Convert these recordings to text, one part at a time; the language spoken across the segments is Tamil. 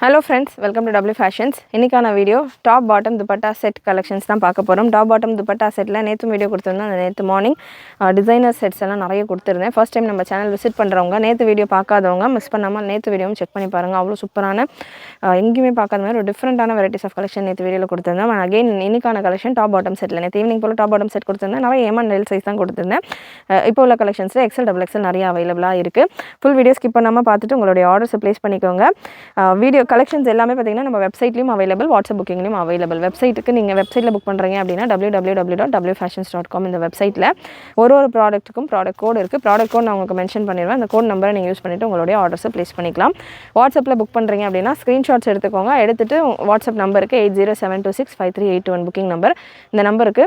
Hello friends, welcome to W Fashions. இன்னைக்கான video top bottom dupatta set collections தான் பார்க்க போகிறோம். டாப் பாட்டம் துப்பட்டா செட்டில் நேற்று வீடியோ கொடுத்துருந்தோம். நேற்று மார்னிங் டிசைனர் செட்ஸ் எல்லாம் நிறைய கொடுத்துருந்தேன். ஃபர்ஸ்ட் டைம் நம்ம சேனல் விசிட் பண்ணுறவங்க நேற்று வீடியோ பார்க்காதவங்க மிஸ் பண்ணாமல் நேற்று வீடியோவும் செக் பண்ணி பாருங்கள். அவ்வளோ சூப்பரான எங்கேயுமே பார்க்காத மாதிரி ஒரு டிஃப்ரெண்ட்டான வெரைட்டிஸ் ஆஃப் கலெக்ஷன் நேற்று வீடியோவில் கொடுத்துருந்தேன். அகைன் இன்னைக்கான கலெக்ஷன் டாப் பாட்டம் செட்டில் நேற்று ஈவினிங் போல் டாப் பாட்டம் செட் கொடுத்துருந்தேன். நிறைய M and L சைஸ் தான் கொடுத்துருந்தேன். இப்போ உள்ள கலெக்ஷன்ஸில் XL XXL நிறைய அவைலபிளாக இருக்குது. ஃபுல் வீடியோ ஸ்கிப் பண்ணாமல் பார்த்துட்டு உங்களுடைய ஆர்டர்ஸை ப்ளேஸ் பண்ணிக்கோங்க. வீடியோ கலெக்ஷன்ஸ் எல்லாமே நம்ம வெப்சைட்லயும் அவைலபிள், வாட்ஸ்அப் புக்கிங்லயும் அவைலபிள். வெப்சைட்டுக்கு நீங்க வெப்சைட்ல புக் பண்றீங்க அப்படின்னா www.wfashions.com இந்த வெப்சைட்ல ஒரு ப்ராடக்ட்டுக்கும் ப்ராடக்ட் கோட் இருக்கு. ப்ராடக்ட் கோட் நான் உங்களுக்கு மென்ஷன் பண்ணிடுவேன். அந்த கோட் நம்பரை நீங்க யூஸ் பண்ணிட்டு உங்களுடைய ஆர்டர்ஸை பிளேஸ் பண்ணிக்கலாம். வாட்ஸ்அப்ல புக் பண்றீங்க அப்படின்னா ஸ்கிரீன்ஷாட்ஸ் எடுத்துக்கோங்க. எடுத்துட்டு வாட்ஸ்அப் நம்பருக்கு 8072653821 புக்கிங் நம்பர். இந்த நம்பருக்கு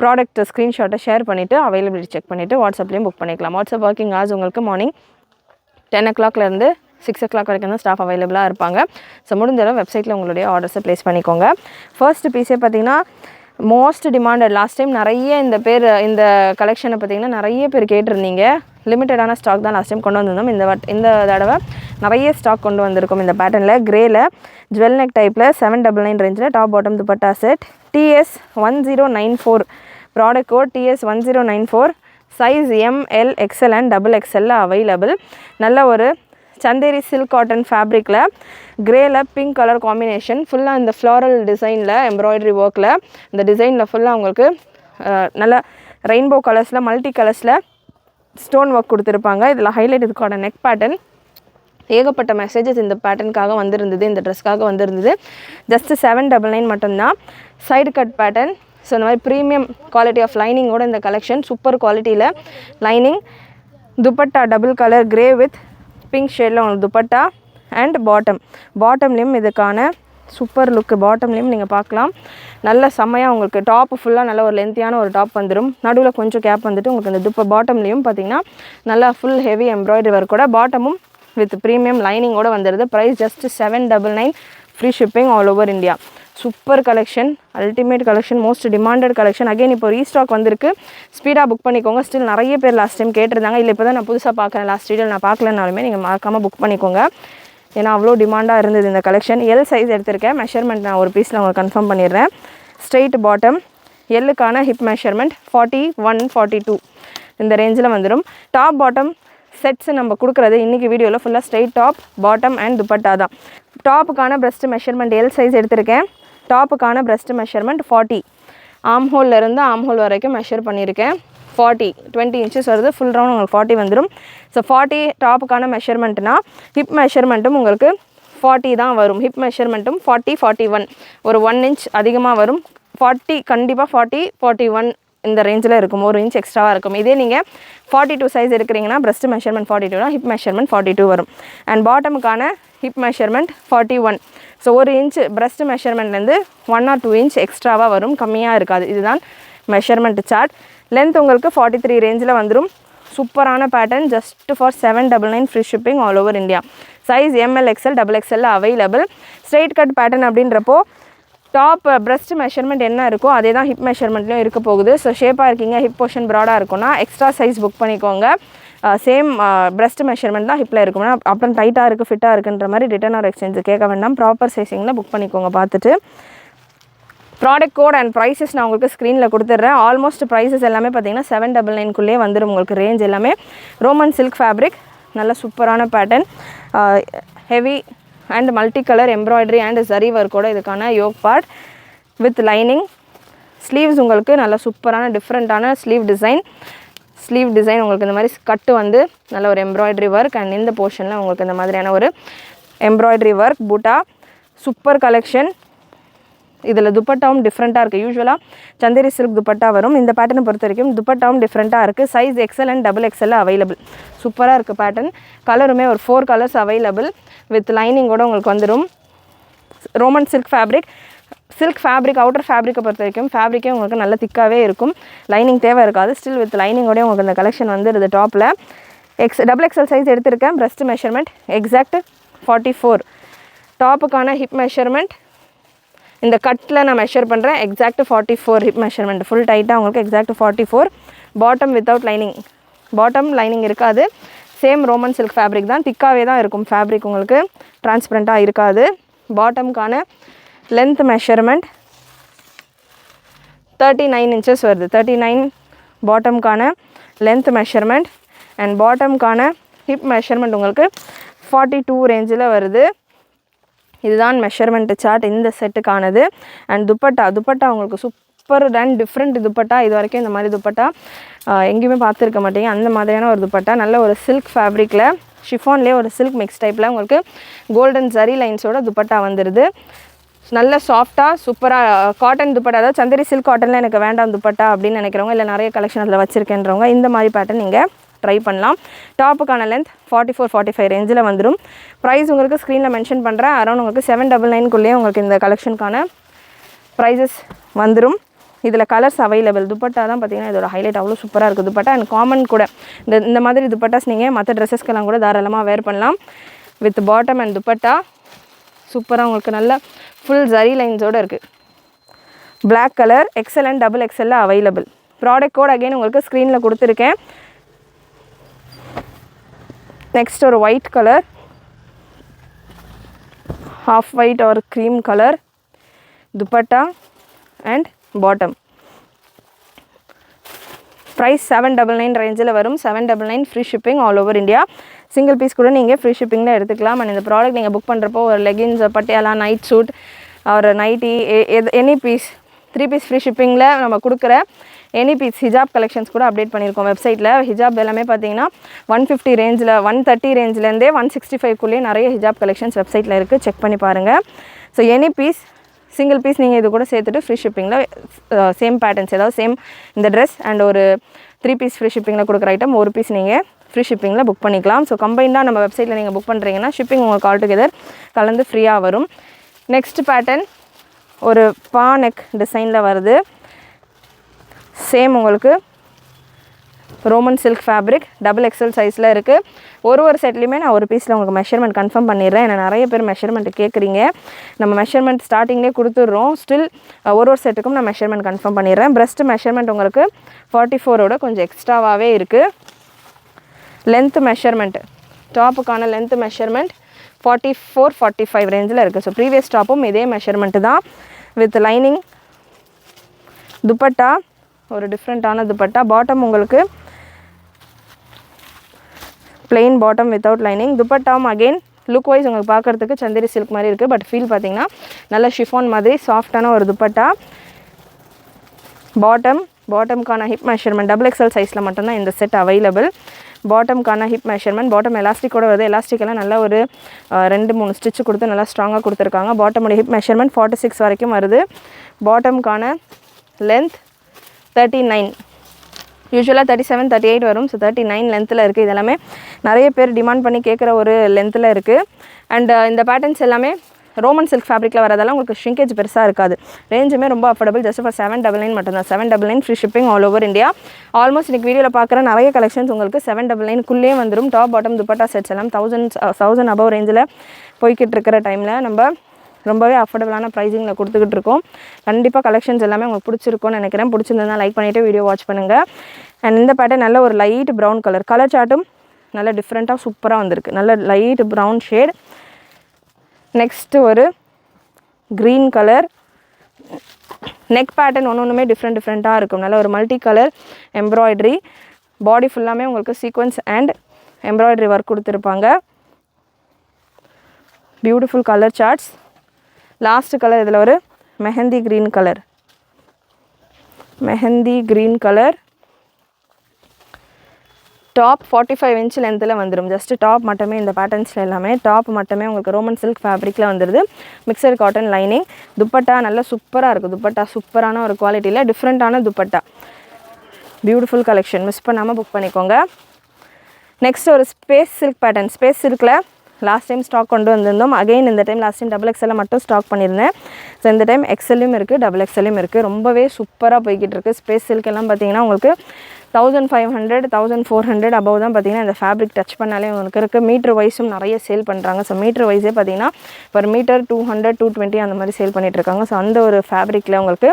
ப்ராடக்ட் ஸ்க்ரீன்ஷாட்டை ஷேர் பண்ணிவிட்டு அவைலபிலிட்டி செக் பண்ணிவிட்டு வாட்ஸ்அப்லேயும் புக் பண்ணிக்கலாம். வாட்ஸ்அப் ஒர்க்கிங் ஹவர்ஸ் உங்களுக்கு மார்னிங் 10 o'clockலேருந்து 6 o'clock வரைக்கும் தான் ஸ்டாஃப் அவைலபிளாக இருப்பாங்க. ஸோ முடிஞ்ச அளவு வெப்சைட்டில் உங்களுடைய ஆர்டர்ஸை ப்ளேஸ் பண்ணிக்கோங்க. ஃபர்ஸ்ட் பீஸே பார்த்தீங்கன்னா மோஸ்ட் டிமாண்டட். லாஸ்ட் டைம் நிறைய இந்த கலெக்ஷனை பார்த்தீங்கன்னா நிறைய பேர் கேட்டிருந்தீங்க. லிமிட்டடான ஸ்டாக் தான் லாஸ்ட் டைம் கொண்டு வந்திருந்தோம். இந்த தடவை நிறைய ஸ்டாக் கொண்டு வந்திருக்கோம். இந்த பேட்டர்னில் கிரேல ஜுவல் நெக் டைப்பில் 799 ரேஞ்சில் top bottom dupatta set TS 1094 product code TS 1094 size ML XL and XXL available. நல்ல ஒரு சந்தேரி சில்க் காட்டன் ஃபேப்ரிக்கில் கிரேல பிங்க் கலர் காம்பினேஷன் ஃபுல்லாக இந்த ஃப்ளாரல் டிசைனில் எம்ப்ராய்டரி ஒர்க்கில் இந்த டிசைனில் ஃபுல்லாக உங்களுக்கு நல்ல ரெயின்போ கலர்ஸில் மல்டி கலர்ஸில் ஸ்டோன் ஒர்க் கொடுத்துருப்பாங்க. இதில் ஹைலைட் இதுக்கான நெக் பேட்டர்ன். ஏகப்பட்ட மெசேஜஸ் இந்த பேட்டர்னுக்காக வந்திருந்தது, இந்த ட்ரெஸ்க்காக வந்திருந்தது. ஜஸ்ட் 799 மட்டும்தான். Side cut pattern. ஸோ இந்த மாதிரி ப்ரீமியம் குவாலிட்டி ஆஃப் லைனிங்கோட இந்த கலெக்ஷன் சூப்பர் குவாலிட்டியில் lining. Dupatta double colour grey with pink ஷேடில் உங்களுக்கு துப்பட்டா அண்ட் பாட்டம்லேயும் இதுக்கான சூப்பர் லுக்கு. பாட்டம்லேயும் நீங்கள் பார்க்கலாம். நல்ல செம்மையாக உங்களுக்கு டாப் ஃபுல்லாக நல்ல ஒரு லென்த்தியான ஒரு டாப் வந்துடும். நடுவில் கொஞ்சம் கேப் வந்துட்டு உங்களுக்கு இந்த பாட்டம்லேயும் பார்த்தீங்கன்னா நல்லா ஃபுல் ஹெவி எம்ப்ராய்டரி ஒர்க்கோட பாட்டமும் வித் ப்ரீமியம் லைனிங்கோடு வந்துடுது. Price just 799. Free shipping all over India. Super collection, ultimate collection, most demanded collection. Again இப்போ ரீஸ்டாக் வந்திருக்கு. ஸ்பீடாக புக் பண்ணிக்கோங்க. ஸ்டில் நிறைய பேர் லாஸ்ட் டைம் கேட்டிருந்தாங்க. இல்லை இப்போ தான் நான் புதுசாக பார்க்குறேன், லாஸ்ட் வீடியோ நான் பார்க்கலனாலுமே நீங்கள் மறக்காமல் புக் பண்ணிக்கோங்க. ஏன்னா அவ்வளோ டிமாண்டாக இருந்தது இந்த கலெக்ஷன். எல் சைஸ் எடுத்திருக்கேன். மெஷர்மெண்ட் நான் ஒரு பீஸில் உங்களுக்கு கன்ஃபார்ம் பண்ணிடுறேன். ஸ்ட்ரெயிட் பாட்டம், எல்லுக்கான ஹிப் மெஷர்மெண்ட் 41, 42 இந்த ரேஞ்சில் வந்துடும். டாப் பாட்டம் செட்ஸ் நம்ம கொடுக்குறது இன்றைக்கி வீடியோவில் ஃபுல்லாக straight top bottom and dupatta தான். டாப்புக்கான பிரஸ்ட் மெஷர்மெண்ட் எல் சைஸ் எடுத்திருக்கேன். டாப்புக்கான பிரஸ்ட் மெஷர்மெண்ட் 40, ஆம்ஹோல்லேருந்து ஆம்ஹோல் வரைக்கும் மெஷர் பண்ணியிருக்கேன். 20 இன்ச்சஸ் வருது. ஃபுல் ரவுண்ட் உங்களுக்கு 40 வந்துடும். ஸோ 40 டாப்புக்கான மெஷர்மெண்ட்னா ஹிப் மெஷர்மெண்ட்டும் உங்களுக்கு 40 தான் வரும். ஹிப் மெஷர்மெண்ட்டும் 40, 41 ஒரு 1 inch அதிகமாக வரும். 40 கண்டிப்பாக 40, 41 இந்த ரேஞ்சில் இருக்கும். 1 inch எக்ஸ்ட்ராவாக இருக்கும். இதே நீங்கள் 42 சைஸ் எடுக்கிறீங்கன்னா பிரஸ்ட் மெஷர்மெண்ட் 42 ஹிப் மெஷர்மெண்ட் 42 வரும். அண்ட் பாட்டமுக்கான hip measurement 41. So 1 inch breast மெஷர்மெண்ட்லேருந்து 1 or 2 inch எக்ஸ்ட்ராவாக வரும், கம்மியாக இருக்காது. இதுதான் மெஷர்மெண்ட் சார்ட். லென்த் உங்களுக்கு 43 ரேஞ்சில் வந்துடும். சூப்பரான pattern. Just for 799 free shipping all over India. Size ML XL XXL available. Straight cut pattern அப்படின்றப்போ டாப் பிரஸ்ட் மெஷர்மெண்ட் என்ன இருக்கோ அதே தான் ஹிப் மெஷர்மெண்ட்லையும் இருக்க போகுது. ஸோ ஷேப்பாக இருக்கீங்க, ஹிப் போர்ஷன் ப்ராடாக இருக்கும்னா எக்ஸ்ட்ரா சைஸ் புக் பண்ணிக்கோங்க. சேம் பிரஸ்ட் மெஷர்மெண்ட் தான் ஹிப்பில் இருக்கும்னா அப்புறம் டைட்டாக இருக்குது ஃபிட்டாக இருக்குன்ற மாதிரி ரிட்டர்ன் ஆர் எக்ஸ்சேஞ்சு கேட்க வேண்டாம். ப்ராப்பர் சைஸிங்கில் புக் பண்ணிக்கோங்க பார்த்துட்டு. ப்ராடக்ட் கோட் அண்ட் ப்ரைஸஸ் நான் உங்களுக்கு ஸ்க்ரீனில் கொடுத்துட்றேன். ஆல்மோஸ்ட் ப்ரைஸஸ் எல்லாமே பார்த்தீங்கன்னா 799 வந்துடும் உங்களுக்கு. ரேஞ்ச் எல்லாமே ரோமன் சில்க் ஃபேப்ரிக். நல்ல சூப்பரான pattern, heavy and multi colour embroidery and zari ஒர்க்கோட இதுக்கான yoke part with lining. Sleeves உங்களுக்கு நல்ல சூப்பரான டிஃப்ரெண்ட்டான ஸ்லீவ் டிசைன் உங்களுக்கு இந்த மாதிரி கட்டு வந்து நல்ல ஒரு எம்ப்ராய்டரி ஒர்க். அண்ட் இந்த போர்ஷனில் உங்களுக்கு இந்த மாதிரியான ஒரு embroidery work butta. Super collection. இதில் துப்பட்டாவும் டிஃப்ரெண்ட்டாக இருக்குது. யூஸ்வலாக சந்தேரி சில்க் துப்பட்டா வரும். இந்த பேட்டர்னை பொறுத்த வரைக்கும் துப்பட்டாவும் டிஃப்ரெண்ட்டாக இருக்குது. Size XL and XXL available. சூப்பராக இருக்குது பேட்டர்ன். கலருமே ஒரு 4 கலர்ஸ் அவைலபிள் வித் லைனிங்கோடு உங்களுக்கு வந்துடும். Roman silk fabric. Silk fabric outer ஃபேப்ரிக்கை பொறுத்த வரைக்கும் ஃபேப்ரிக்கே உங்களுக்கு நல்ல திக்காகவே இருக்கும். லைனிங் தேவை இருக்காது. ஸ்டில் வித் லைனிங்கோடய உங்களுக்கு இந்த கலெக்ஷன் வந்துடுது. டாப்பில் XXL சைஸ் எடுத்திருக்கேன். Breast measurement exact 44. டாப்புக்கான ஹிப் மெஷர்மெண்ட் இந்த கட்டில் நான் மெஷர் பண்ணுறேன். Exact 44 hip measurement. ஃபுல் டைட்டாக உங்களுக்கு exact 44. Bottom without lining, bottom lining இருக்காது. சேம் ரோமன் சில்க் ஃபேப்ரிக் தான், திக்காகவே தான் இருக்கும் ஃபேப்ரிக், உங்களுக்கு டிரான்ஸ்பரண்ட்டாக இருக்காது. பாட்டம்கான லென்த் மெஷர்மெண்ட் 39 inches வருது. 39 பாட்டம்கான லென்த் மெஷர்மெண்ட். அண்ட் பாட்டம்கான ஹிப் மெஷர்மெண்ட் உங்களுக்கு 42 ரேஞ்சில் வருது. இதுதான் மெஷர்மெண்ட் சார்ட் இந்த செட்டுக்கானது. அண்ட் துப்பட்டா உங்களுக்கு சூப்பர் அண்ட் டிஃப்ரெண்ட் துப்பட்டா. இது வரைக்கும் இந்த மாதிரி துப்பட்டா எங்கேயுமே பார்த்துருக்க மாட்டீங்க. அந்த மாதிரியான ஒரு துப்பட்டா, நல்ல ஒரு சில்க் ஃபேப்ரிக்கில், ஷிஃபான்லேயே ஒரு சில்க் மிக்ஸ் டைப்பில் உங்களுக்கு கோல்டன் ஜரி லைன்ஸோட துப்பட்டா வந்துடுது. நல்ல சாஃப்டாக சூப்பராக காட்டன் துப்பட்டா, அதாவது சந்தேரி சில்க் காட்டனில் எனக்கு வேண்டாம் துப்பட்டா அப்படின்னு நினைக்கிறவங்க, இல்லை நிறைய கலெக்ஷன் அதில் வச்சுருக்கேன்றவங்க இந்த மாதிரி பேட்டர்ன் நீங்கள் ட்ரை பண்ணலாம். டாப்புக்கான லென்த் 44-45 ரேஞ்சில் வந்துடும். ப்ரைஸ் உங்களுக்கு ஸ்க்ரீனில் மென்ஷன் பண்ணுறேன். அரௌண்ட் உங்களுக்கு 799 உங்களுக்கு இந்த கலெக்ஷனுக்கான ப்ரைஸஸ் வந்துடும். இதில் கலர்ஸ் அவைலபிள். துப்பட்டா தான் பார்த்திங்கன்னா இதோட ஹைலைட், அவ்வளோ சூப்பராக இருக்குது துப்பட்டா. அண்ட் காமன் கூட இந்த மாதிரி துப்பட்டாஸ் நீங்கள் மற்ற ட்ரெஸ்ஸஸ்க்கெல்லாம் கூட தாராளமாக வேர் பண்ணலாம். வித் பாட்டம் அண்ட் துப்பட்டா சூப்பராக உங்களுக்கு நல்ல ஃபுல் ஜரி லைன்ஸோடு இருக்குது. Black colour XL and XXL available. Product code again உங்களுக்கு ஸ்க்ரீனில் கொடுத்துருக்கேன். நெக்ஸ்ட் ஒரு white colour, half white or cream color, dupatta and bottom. price 799 ரேஞ்சில் வரும். 799 free shipping all over India. Single piece கூட நீங்கள் ஃப்ரீ ஷிப்பிங்கில் எடுத்துக்கலாம். அண்ட் இந்த ப்ராடக்ட் நீங்கள் புக் பண்ணுறப்போ ஒரு லெகின்ஸ், பட்டியாலா, நைட் சூட் ஒரு nightie, any piece 3 piece free ஷிப்பிங்கில் நம்ம கொடுக்குற எனி பீஸ் ஹிஜாப் கலெக்ஷன்ஸ் கூட அப்டேட் பண்ணியிருக்கோம் வெப்சைட்டில். ஹிஜாப் எல்லாமே பார்த்தீங்கன்னா 150 ரேஞ்சில், 130 ரேஞ்சிலேருந்தே 165க்குள்ளேயே நிறைய ஹிஜாப் கலெக்ஷன்ஸ் வெப்சைட்டில் இருக்குது, செக் பண்ணி பாருங்கள். So any piece, single piece நீங்கள் இது கூட சேர்த்துட்டு ஃப்ரீ ஷிப்பிங்கில் சேம் பேட்டர்ன்ஸ், ஏதாவது சேம் இந்த ட்ரெஸ் அண்ட் ஒரு 3 பீஸ் ஃப்ரீ ஷிப்பிங்கில் கொடுக்குற ஐட்டம் ஒரு பீஸ் நீங்கள் ஃப்ரீ ஷிப்பிங்கில் புக் பண்ணிக்கலாம். ஸோ கம்பைண்டாக நம்ம வெப்சைட்டில் நீங்கள் புக் பண்ணுறீங்கன்னா ஷிப்பிங் உங்களுக்கு ஆல் டுகெதர் கலந்து ஃப்ரீயாக வரும். நெக்ஸ்ட் பேட்டர்ன் ஒரு பா நெக் டிசைனில் வருது. சேம் உங்களுக்கு ரோமன் சில்க் ஃபேப்ரிக், XXL சைஸில் இருக்குது. ஒரு செட்லேயுமே நான் ஒரு பீஸில் உங்களுக்கு மெஷர்மெண்ட் கன்ஃபார்ம் பண்ணிடுறேன். ஏன்னா நிறைய பேர் மெஷர்மெண்ட் கேட்குறீங்க. நம்ம மெஷர்மெண்ட் ஸ்டார்டிங்லேயே கொடுத்துட்றோம். ஸ்டில் ஒரு செட்டுக்கும் நான் மெஷர்மெண்ட் கன்ஃபார்ம் பண்ணிடுறேன். பிரஸ்ட் மெஷர்மெண்ட் உங்களுக்கு 44ஓட கொஞ்சம் எக்ஸ்ட்ராவாகவே இருக்குது. லென்த் மெஷர்மெண்ட், டாப்புக்கான லென்த் மெஷர்மெண்ட் 44-45 ரேஞ்சில் இருக்குது. ஸோ ப்ரீவியஸ் டாப்பும் இதே மெஷர்மெண்ட்டு தான் வித் லைனிங். துப்பட்டா ஒரு டிஃப்ரெண்ட்டான துப்பட்டா. பாட்டம் உங்களுக்கு plain பாட்டம் வித்தவுட் லைனிங். துப்பட்டாவும் அகெயின் லுக் வைஸ் உங்களுக்கு பார்க்குறதுக்கு சந்தேரி சில்க் மாதிரி இருக்குது. பட் ஃபீல் பார்த்திங்கன்னா நல்ல ஷிஃபான் மாதிரி சாஃப்டான ஒரு துப்பட்டா. பாட்டம்கான ஹிப் மெஷர்மெண்ட் XXL சைஸில் மட்டும்தான் இந்த செட் அவைலபிள். பாட்டம்கான ஹிப் மெஷர்மெண்ட், பாட்டம் எலாஸ்டிக்கோட வருது. எலாஸ்டிக்கெல்லாம் நல்லா ஒரு 2-3 ஸ்டிச்சு கொடுத்து நல்லா ஸ்ட்ராங்காக கொடுத்துருக்காங்க. பாட்டமோட ஹிப் மெஷர்மெண்ட் 46 வரைக்கும் வருது. பாட்டம்கான லென்த் 39, யூஸ்வலாக 37-38 வரும். ஸோ 39 லென்த்தில் இருக்குது. இதெல்லாமே நிறைய பேர் டிமாண்ட் பண்ணி கேட்குற ஒரு லென்த்தில் இருக்குது. அண்ட் இந்த பேட்டர்ன்ஸ் எல்லாமே ரோமன் சில்க் ஃபேப்ரிக்கில் வரதெல்லாம் உங்களுக்கு ஷ்ரிங்கேஜ் பெருசாக இருக்காது. ரேஞ்சுமே ரொம்ப அஃபோர்டபுள், ஜஸ்ட் ஃபார் 799 மட்டும்தான். 799 free shipping all over India. Almost இன்றைக்கி வீடியோவில் பார்க்குற நிறைய கலெக்ஷன்ஸ் உங்களுக்கு 799க்குள்ளே வந்துடும். டாப் பாட்டம் துப்பட்டா செட்ஸ் எல்லாம் 1000 above ரேஞ்சில் போய்கிட்டு இருக்கிற டைமில் நம்ம ரொம்பவே அஃபோர்டபுளான ப்ரைஸிங்கில் கொடுத்துக்கிட்டு இருக்கோம். கண்டிப்பாக கலெக்ஷன்ஸ் எல்லாமே உங்களுக்கு பிடிச்சிருக்கும்னு நினைக்கிறேன். பிடிச்சிருந்தா லைக் பண்ணிவிட்டு வீடியோ வாட்ச் பண்ணுங்கள். அண்ட் இந்த பேட்டர்ன் நல்ல ஒரு லைட் ப்ரௌன் கலர் சார்ட்டும் நல்ல டிஃப்ரெண்ட்டாக சூப்பராக வந்திருக்கு. நல்ல லைட் ப்ரௌன் ஷேட். நெக்ஸ்ட்டு ஒரு க்ரீன் கலர். நெக் பேட்டர்ன் ஒன்றுமே டிஃப்ரெண்ட்டாக இருக்கும். நல்ல ஒரு மல்டி கலர் எம்ப்ராய்டரி. பாடி ஃபுல்லாமே உங்களுக்கு சீக்வன்ஸ் அண்ட் எம்ப்ராய்டரி ஒர்க் கொடுத்துருப்பாங்க. Beautiful colour charts. Last colour இதில் ஒரு mehndi green colour. Top 45 inch லென்த்தில் வந்துடும். ஜஸ்ட் டாப் மட்டுமே இந்த பேட்டர்ன்ஸில் எல்லாமே டாப் மட்டுமே உங்களுக்கு ரோமன் சில்க் ஃபேப்ரிக்கில் வந்துடுது. Mixer cotton lining. துப்பட்டா நல்லா சூப்பராக இருக்குது. துப்பட்டா சூப்பரான ஒரு குவாலிட்டியில் டிஃப்ரெண்ட்டான துப்பட்டா. பியூட்டிஃபுல் கலெக்ஷன், மிஸ் பண்ணாமல் புக் பண்ணிக்கோங்க. நெக்ஸ்ட் ஒரு ஸ்பேஸ் சில்க் பேட்டர்ன். ஸ்பேஸ் சில்கில் லாஸ்ட் டைம் ஸ்டாக் கொண்டு வந்திருந்தோம். அகெயின் இந்த டைம் லாஸ்ட் டைம் XXL மட்டும் ஸ்டாக் பண்ணியிருந்தேன். ஸோ இந்த டைம் XLயும் இருக்குது, XXLயும் இருக்குது. ரொம்பவே சூப்பராக போய்கிட்டு இருக்குது. ஸ்பேஸ் சில்க் எல்லாம் பார்த்தீங்கன்னா உங்களுக்கு 1500-1400 அபவ் தான் பார்த்தீங்கன்னா இந்த ஃபேப்ரிக் டச் பண்ணாலே உங்களுக்கு இருக்குது. மீட்டர் வைஸும் நிறைய சேல் பண்ணுறாங்க. ஸோ மீட்டர் வைஸே பார்த்தீங்கன்னா பர் மீட்டர் 200-220 அந்த மாதிரி சேல் பண்ணிகிட்ருக்காங்க. ஸோ அந்த ஒரு ஃபேப்ரிக்கில் உங்களுக்கு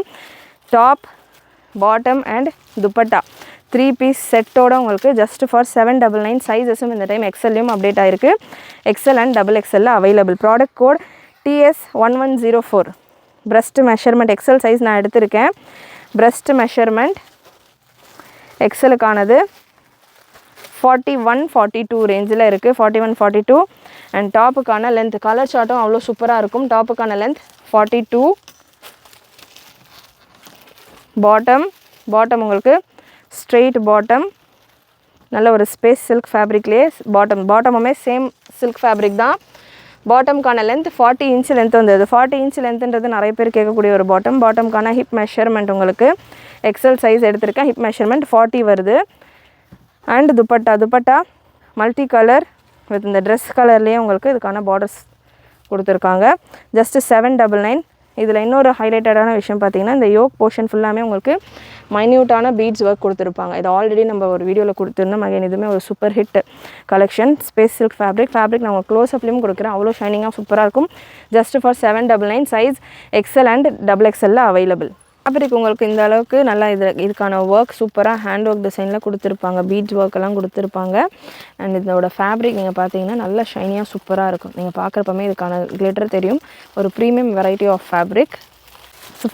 top bottom and dupatta 3 piece செட்டோட உங்களுக்கு ஜஸ்ட் ஃபார் 799 சைஸஸும் இந்த டைம் எக்ஸ்எல்லையும் அப்டேட் ஆயிருக்கு XL and XXL available product code TS1104 breast measurement XL size நான் எடுத்திருக்கேன் breast மெஷர்மெண்ட் எக்ஸ்எலுக்கானது 41-42 ரேஞ்சில் இருக்குது 41-42 அண்ட் டாப்புக்கான லென்த் கலர் சார்ட்டும் அவ்வளோ சூப்பராக இருக்கும் டாப்புக்கான லென்த் 42 பாட்டம் உங்களுக்கு ஸ்ட்ரெயிட் பாட்டம் நல்ல ஒரு ஸ்பேஸ் சில்க் ஃபேப்ரிக்லேயே பாட்டமுமே சேம் சில்க் ஃபேப்ரிக் தான் பாட்டம்கான லென்த் 40 இன்ச் லென்த் வந்தது 40 இன்ச் லென்த்ன்றது நிறைய பேர் கேட்கக்கூடிய ஒரு பாட்டம்கான ஹிப் மெஷர்மெண்ட் உங்களுக்கு எக்ஸ்எல் சைஸ் எடுத்திருக்கேன் ஹிப் மெஷர்மெண்ட் 40 வருது and dupatta multi colour with இந்த ட்ரெஸ் கலர்லேயே உங்களுக்கு இதுக்கான பார்டர்ஸ் கொடுத்துருக்காங்க ஜஸ்ட் 799 இதில் இன்னொரு ஹைலைட்டடான விஷயம் பார்த்தீங்கன்னா இந்த யோக் போர்ஷன் ஃபுல்லாமே உங்களுக்கு மைன்யூட்டான பீட்ஸ் ஒர்க் கொடுத்துருப்பாங்க இது ஆல்ரெடி நம்ம ஒரு வீடியோவில் கொடுத்துருந்தோம் அகைன் இதுவுமே ஒரு super hit collection space silk fabric நான் உங்களுக்கு க்ளோஸ்அப்லேயும் கொடுக்குறேன் அவ்வளோ ஷைனிங்காக சூப்பராக இருக்கும் just for 799 size XL and XXL available fabric உங்களுக்கு இந்த அளவுக்கு நல்லா இதுக்கான ஒர்க் சூப்பராக ஹேண்ட் ஒர்க் டிசைனில் கொடுத்துருப்பாங்க பீட்ஸ் ஒர்க் எல்லாம் கொடுத்துருப்பாங்க அண்ட் இதோட ஃபேப்ரிக் நீங்கள் பார்த்தீங்கன்னா நல்லா ஷைனியாக சூப்பராக இருக்கும் நீங்கள் பார்க்குறப்பமே இதுக்கான கிளிட்டர் தெரியும் ஒரு premium variety of fabric so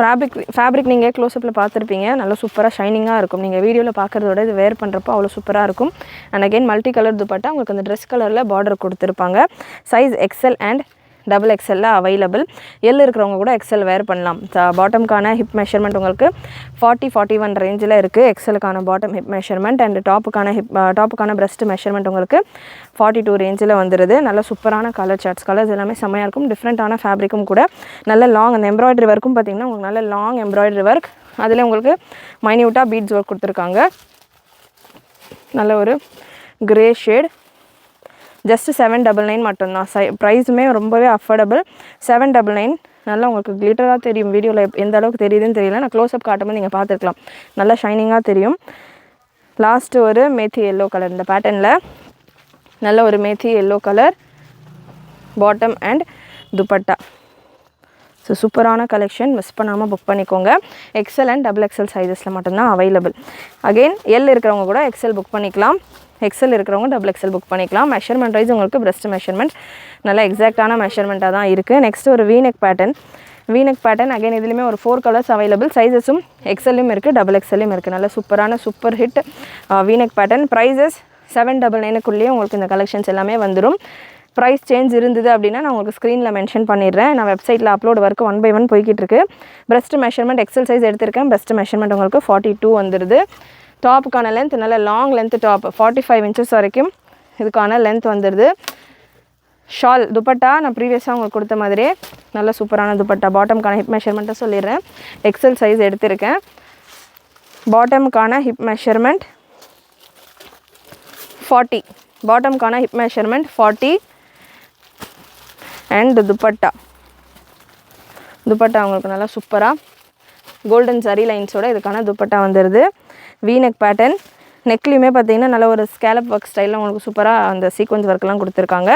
fabric நீங்கள் க்ளோஸ்அப்பில் பார்த்துருப்பீங்க நல்லா சூப்பராக ஷைனிங்காக இருக்கும் நீங்கள் வீடியோவில் பார்க்குறதோட இது வேர் பண்ணுறப்போ அவ்வளோ சூப்பராக இருக்கும் and again multi colour dupatta உங்களுக்கு அந்த ட்ரெஸ் கலரில் பார்டர் கொடுத்துருப்பாங்க size XL and XXL available L இருக்கிறவங்க கூட XL வேர் பண்ணலாம் பாட்டம்கான ஹிப் மெஷர்மெண்ட் உங்களுக்கு 40-41 ரேஞ்சில் இருக்குது எக்ஸலுக்கான பாட்டம் ஹிப் மெஷர்மெண்ட் அண்ட் டாப்புக்கான breast மெஷர்மெண்ட் உங்களுக்கு 42 ரேஞ்சில் வந்துடுது நல்ல சூப்பரான கலர்ஸ் எல்லாமே செம்மையாக இருக்கும் டிஃப்ரெண்ட்டான ஃபேப்ரிக்கும் கூட நல்ல லாங் அந்த எம்ப்ராய்டரி ஒர்க்கும் பார்த்திங்கன்னா உங்களுக்கு நல்ல லாங் எம்ப்ராய்டரி ஒர்க் அதில் உங்களுக்கு மைன்யூட்டாக பீட்ஸ் ஒர்க் கொடுத்துருக்காங்க நல்ல ஒரு கிரே ஷேட் ஜஸ்ட் 799 மட்டும்தான் ப்ரைஸுமே ரொம்பவே அஃபோர்டபுள் 799 நல்லா உங்களுக்கு கிளிட்டராக தெரியும் வீடியோவில் எந்த அளவுக்கு தெரியுதுன்னு தெரியல நான் க்ளோஸ்அப் காட்டும்போது நீங்கள் பார்த்துருக்கலாம் நல்லா ஷைனிங்காக தெரியும் லாஸ்ட்டு ஒரு மேத்தி எல்லோ கலர் இந்த பேட்டர்னில் நல்ல ஒரு methi yellow colour bottom and dupatta so சூப்பரான கலெக்ஷன் மிஸ் பண்ணாமல் புக் பண்ணிக்கோங்க XL அண்ட் XXL சைஸஸில் மட்டும்தான் அவைலபிள் அகெயின் எல் இருக்கிறவங்க கூட XL புக் பண்ணிக்கலாம் XL இருக்கிறவங்க XXL புக் பண்ணிக்கலாம் மெஷர்மெண்ட் வைஸ் உங்களுக்கு breast மெஷர்மெண்ட் நல்லா எக்ஸாக்டான மெஷர்மெண்ட்டாக தான் இருக்குது நெக்ஸ்ட் ஒரு வீநெக் பேட்டர்ன் அகைன் இதுலேயுமே ஒரு 4 கலர்ஸ் அவைலபிள் சைஸஸும் XLயும் இருக்குது XXLயும் இருக்குது நல்ல super hit V neck pattern prices 799க்குள்ளேயே உங்களுக்கு இந்த கலெக்ஷன்ஸ் எல்லாமே வந்துடும் ப்ரைஸ் சேஞ்ச் இருந்தது அப்படின்னா நான் உங்களுக்கு ஸ்க்ரீனில் மென்ஷன் பண்ணிடுறேன் நான் வெப்சைட்டில் அப்லோட் ஒர்க்கு 1 by 1 போய்கிட்டு இருக்கு breast மெஷர்மெண்ட் XL சைஸ் எடுத்திருக்கேன் breast மெஷர்மெண்ட் உங்களுக்கு 42 வந்துடுது டாப்புக்கான லென்த் நல்ல லாங் லென்த் டாப் 45 இன்ச்சஸ் வரைக்கும் இதுக்கான லென்த் வந்துடுது ஷால் துப்பட்டா நான் ப்ரீவியஸாக உங்களுக்கு கொடுத்த மாதிரியே நல்ல சூப்பரான துப்பட்டா பாட்டம்கான ஹிப் மெஷர்மெண்ட்டை சொல்லிடுறேன் XL சைஸ் எடுத்திருக்கேன் பாட்டம்கான ஹிப் மெஷர்மெண்ட் 40 பாட்டம்கான ஹிப் மெஷர்மெண்ட் 40 அண்ட் துப்பட்டா உங்களுக்கு நல்லா சூப்பராக கோல்டன் ஜரி லைன்ஸோட இதுக்கான துப்பட்டா வந்துடுது வீநெக் பேட்டர்ன் நெக்லையுமே பார்த்தீங்கன்னா நல்ல ஒரு ஸ்கேலப் ஒர்க் ஸ்டைலில் உங்களுக்கு சூப்பராக அந்த சீக்வன்ஸ் ஒர்க்லாம் கொடுத்துருக்காங்க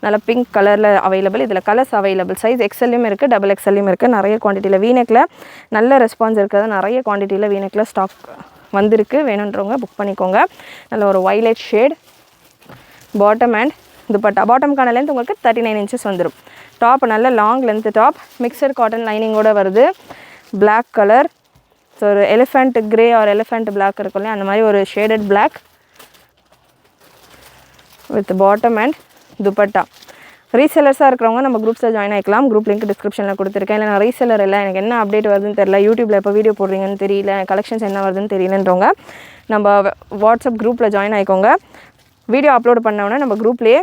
நல்ல பிங்க் கலரில் அவைலபிள் இதில் கலர்ஸ் அவைலபிள் சைஸ் XLயும் இருக்குது XXLயும் இருக்குது நிறைய குவான்டிட்டியில் வீநெக்கில் நல்ல ரெஸ்பான்ஸ் இருக்கிறது நிறைய குவான்டிட்டியில் வீநெக்கில் ஸ்டாக் வந்திருக்கு வேணுன்றவங்க புக் பண்ணிக்கோங்க நல்ல ஒரு violet shade bottom and dupatta பாட்டம்கான லென்த் உங்களுக்கு 39 இன்ச்சஸ் வந்துடும் டாப் நல்ல long length top mixture cotton லைனிங்கோடு வருது பிளாக் கலர் ஸோ ஒரு elephant grey or elephant black இருக்கும் இல்லையா அந்த மாதிரி ஒரு shaded black with bottom and dupatta ரீசெல்லர்ஸாக இருக்கிறவங்க நம்ம குரூப்ஸில் ஜாயின் ஆகிக்கலாம் குரூப் லிங்க் டிஸ்கிரிப்ஷனில் கொடுத்துருக்கேன் இல்லை நான் ரீசெல்லர் இல்லை எனக்கு என்ன அப்டேட் வருதுன்னு தெரியல யூடியூப்பில் எப்போ வீடியோ போடுறீங்கன்னு தெரியல கலெக்ஷன்ஸ் என்ன வருதுன்னு தெரியலன்றவங்க நம்ம வாட்ஸ்அப் குரூப்பில் ஜாயின் ஆகிக்கோங்க வீடியோ அப்லோட் பண்ணோன்னே நம்ம குரூப்லேயே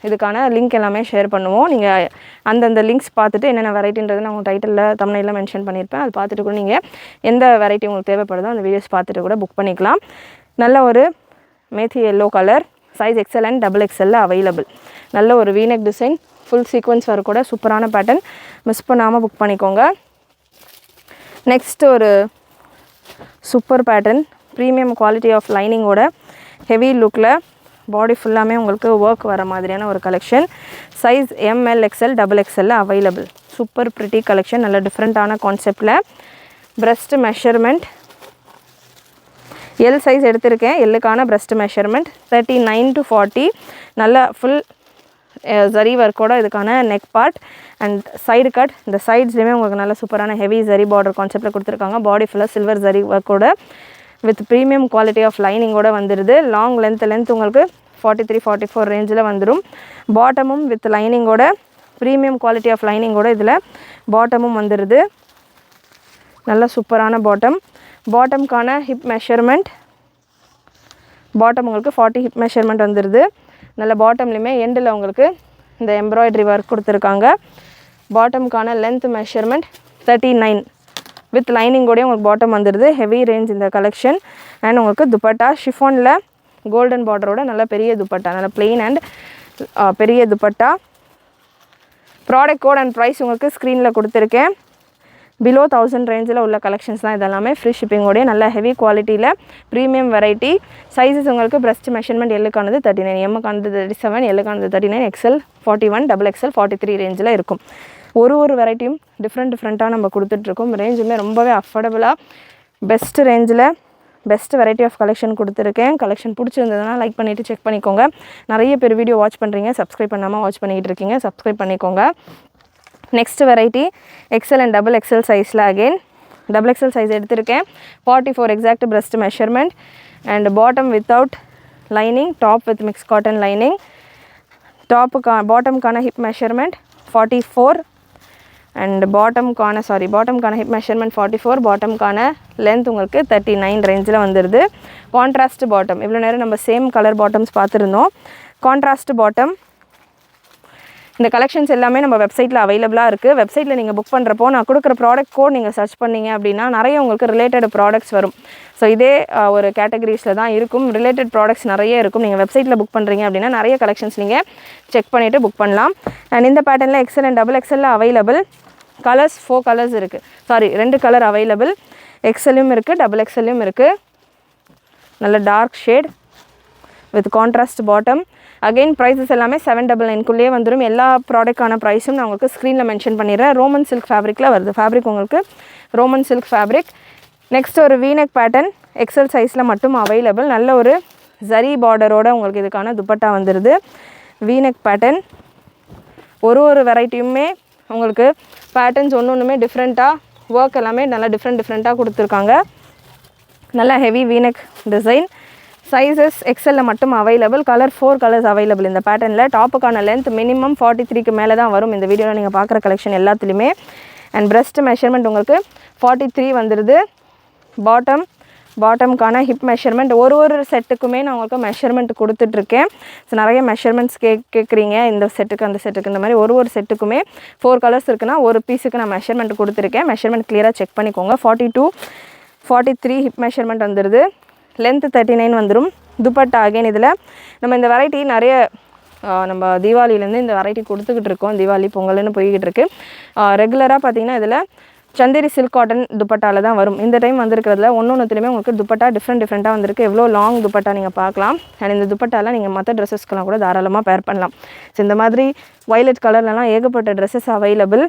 இதுக்கான லிங்க் எல்லாமே ஷேர் பண்ணுவோம் நீங்கள் அந்தந்த லிங்க்ஸ் பார்த்துட்டு என்னென்ன வெரைட்டின்றது நான் உங்கள் டைட்டிலில் தமிழில் மென்ஷன் பண்ணியிருப்பேன் அது பார்த்துட்டு கூட நீங்கள் எந்த வெரைட்டி உங்களுக்கு தேவைப்படுதோ அந்த வீடியோஸ் பார்த்துட்டு கூட புக் பண்ணிக்கலாம் நல்ல ஒரு methi yellow colour size XL and XXL available நல்ல ஒரு வீநெக் டிசைன் ஃபுல் சீக்வன்ஸ் வர கூட சூப்பரான பேட்டர்ன் மிஸ் பண்ணாமல் புக் பண்ணிக்கோங்க நெக்ஸ்ட் ஒரு super pattern premium quality of லைனிங்கோட ஹெவி லுக்கில் பாடி ஃபுல்லாமே உங்களுக்கு ஒர்க் வர மாதிரியான ஒரு collection size ML XL XXL available super pretty collection நல்ல டிஃப்ரெண்ட்டான கான்செப்டில் breast மெஷர்மெண்ட் எல் சைஸ் எடுத்திருக்கேன். எல்லுக்கான பிரஸ்ட் மெஷர்மெண்ட் 39 to 40. நல்ல ஃபுல் ஜரி ஒர்க்கோட இதுக்கான neck part and side cut. இந்த சைட்ஸ்லேயுமே உங்களுக்கு நல்ல சூப்பரான ஹெவி ஜரி பார்டர் கான்செப்டில் கொடுத்துருக்காங்க. பாடி ஃபுல்லாக சில்வர் ஜரி ஒர்க்கோட வித் ப்ரீமியம் குவாலிட்டி ஆஃப் லைனிங்கோட வந்துடுது. லாங் லென்த் உங்களுக்கு 43-44 ரேஞ்சில் வந்துடும். பாட்டமும் வித் லைனிங்கோட ப்ரீமியம் குவாலிட்டி ஆஃப் லைனிங்கோட இதில் பாட்டமும் வந்துடுது. நல்ல சூப்பரான பாட்டம்கான ஹிப் மெஷர்மெண்ட் பாட்டம் உங்களுக்கு 40 ஹிப் மெஷர்மெண்ட் வந்துடுது. நல்ல பாட்டம்லேயுமே எண்டில் உங்களுக்கு இந்த எம்ப்ராய்டரி ஒர்க் கொடுத்துருக்காங்க. பாட்டம்கான லென்த் மெஷர்மெண்ட் 39 வித் லைனிங்கோடய உங்களுக்கு பாட்டம் வந்துடுது. ஹெவி ரேஞ்ச் இந்த கலெக்ஷன். அண்ட் உங்களுக்கு துப்பட்டா ஷிஃபானில் கோல்டன் பார்டரோட நல்ல பெரிய துப்பட்டா, நல்ல பிளெயின் அண்ட் பெரிய dupatta. Product code and price உங்களுக்கு ஸ்க்ரீனில் கொடுத்துருக்கேன். பிலோ 1000 ரேஞ்சில் உள்ள கலெக்ஷன்ஸ் தான் இதெல்லாமே. ஃப்ரீ ஷிப்பிங்கோடைய நல்ல ஹெவி குவாலிட்டியில் ப்ரீமியம் வெரைட்டி. சைஸஸ் உங்களுக்கு பிரஸ்ட் மெஷர்மெண்ட் எல்லுக்கானது 39, எம்முக்கானது 37, எல்லுக்கானது 39, எக்ஸல் 41, XXL 43 ரேஞ்சில் இருக்கும். ஒரு வெரைட்டியும் டிஃப்ரெண்ட்டாக நம்ம கொடுத்துட்ருக்கோம். ரேஞ்சுமே ரொம்பவே அஃபோர்டபுளாக பெஸ்ட் ரேஞ்சில் பெஸ்ட் வெரைட்டி ஆஃப் கலெக்ஷன் கொடுத்துருக்கேன். கலெக்ஷன் பிடிச்சிருந்ததுன்னா லைக் பண்ணிவிட்டு செக் பண்ணிக்கோங்க. நிறைய பேர் வீடியோ வாட்ச் பண்ணுறீங்க, சப்ஸ்கிரைப் பண்ணாமல் வாட்ச் பண்ணிகிட்டு இருக்கீங்க, சப்ஸ்கிரைப் பண்ணிக்கோங்க. Next variety XL and XXL சைஸில் அகெயின் XXL சைஸ் எடுத்திருக்கேன். 44 exact breast measurement and bottom without lining, top with mix cotton lining. பாட்டம்கான ஹிப் மெஷர்மெண்ட் 44 அண்ட் பாட்டம்கான ஹிப் மெஷர்மெண்ட் 44. பாட்டம்கான லென்த் உங்களுக்கு 39 ரேஞ்சில் வந்துடுது. Contrast bottom. இவ்வளோ நேரம் நம்ம சேம் கலர் பாட்டம்ஸ் பார்த்துருந்தோம். Contrast bottom. இந்த கலெக்ஷன்ஸ் எல்லாமே நம்ம வெப்சைட்டில் அவைலபிளாக இருக்குது. வெப்சைட்டில் நீங்கள் புக் பண்ணுறப்போ நான் கொடுக்குற ப்ராடக்ட் கோட் நீங்கள் சர்ச் பண்ணிங்க அப்படின்னா நிறைய உங்களுக்கு ரிலேட்டட் ப்ராடக்ட்ஸ் வரும். ஸோ இதே ஒரு கேட்டகரிஸில் தான் இருக்கும். ரிலேட்டட் ப்ராடக்ட்ஸ் நிறைய இருக்கும். நீங்கள் வெப்சைட்டில் புக் பண்ணுறீங்க அப்படின்னா நிறைய கலெக்ஷன்ஸ் நீங்கள் செக் பண்ணிவிட்டு புக் பண்ணலாம். அண்ட் இந்த பேட்டர்னில் XL and XXL available. Colours 4 colours இருக்குது. 2 கலர் அவைலபிள். XLயும் இருக்குது, XXLயும் இருக்குது. நல்ல dark shade with contrast bottom. Again prices எல்லாமே 799 வந்துடும். எல்லா ப்ராடக்டான ப்ரைஸும் நான் உங்களுக்கு ஸ்க்ரீனில் மென்ஷன் பண்ணிடுறேன். ரோமன் சில்க் ஃபேப்ரிக்கில் வருது. ஃபேப்ரிக் உங்களுக்கு ரோமன் சில்க் ஃபேப்ரிக். நெக்ஸ்ட் ஒரு வீனெக் பேட்டர்ன் XL சைஸில் மட்டும் அவைலபிள். நல்ல ஒரு ஜரி பார்டரோட உங்களுக்கு இதுக்கான துப்பட்டா வந்துடுது. V-neck pattern. ஒரு வெரைட்டியுமே உங்களுக்கு பேட்டர்ன்ஸ் ஒன்றுமே டிஃப்ரெண்ட்டாக ஒர்க் எல்லாமே நல்லா டிஃப்ரெண்ட்டாக கொடுத்துருக்காங்க. நல்லா ஹெவி வீனெக் டிசைன். சைஸஸ் XLல மட்டும் அவைலபிள். 4 கலர்ஸ் அவைலபிள் இந்த பேட்டர்னில். டாப்புக்கான லென்த் மினிமம் 43க்கு மேலே தான் வரும் இந்த வீடியோவில் நீங்கள் பார்க்குற கலெக்ஷன் எல்லாத்துலேயுமே. அண்ட் பிரஸ்ட் மெஷர்மெண்ட் உங்களுக்கு 43 வந்துடுது. பாட்டம்கான ஹிப் மெஷர்மெண்ட் ஒரு செட்டுக்குமே நான் உங்களுக்கு மெஷர்மெண்ட் கொடுத்துட்ருக்கேன். ஸோ நிறைய மெஷர்மெண்ட்ஸ் கேட்குறீங்க இந்த செட்டுக்கு அந்த செட்டுக்கு. இந்த மாதிரி ஒரு செட்டுக்குமே 4 கலர்ஸ் இருக்குன்னா ஒரு பீஸுக்கு நான் மெஷர்மெண்ட் கொடுத்துருக்கேன். மெஷர்மெண்ட் கிளியராக செக் பண்ணிக்கோங்க. 42, 43 ஹிப் மெஷர்மெண்ட் வந்துடுது. லென்த்து 39 வந்துடும். துப்பட்டா அகைன் இதில் நம்ம இந்த வெரைட்டி நிறைய நம்ம தீபாவளியிலேருந்து இந்த வெரைட்டி கொடுத்துக்கிட்டு இருக்கோம். தீபாவளி பொங்கல்னு போய்கிட்டு இருக்கு. ரெகுலராக பார்த்திங்கன்னா இதில் சந்தேரி சில்க் காட்டன் துப்பட்டாவில் தான் வரும். இந்த டைம் வந்திருக்கிறதுல ஒன்றுத்துலேயுமே உங்களுக்கு துப்பட்டா டிஃப்ரெண்ட்டாக வந்திருக்கு. எவ்வளோ லாங் துப்பட்டா நீங்கள் பார்க்கலாம். அண்ட் இந்த துப்பட்டாவில் நீங்கள் மற்ற ட்ரெஸ்ஸஸ்க்கெலாம் கூட தாராளமாக பேர் பண்ணலாம். ஸோ இந்த மாதிரி வயலட் கலர்லலாம் ஏகப்பட்ட ட்ரெஸ்ஸஸ் அவைலபிள்.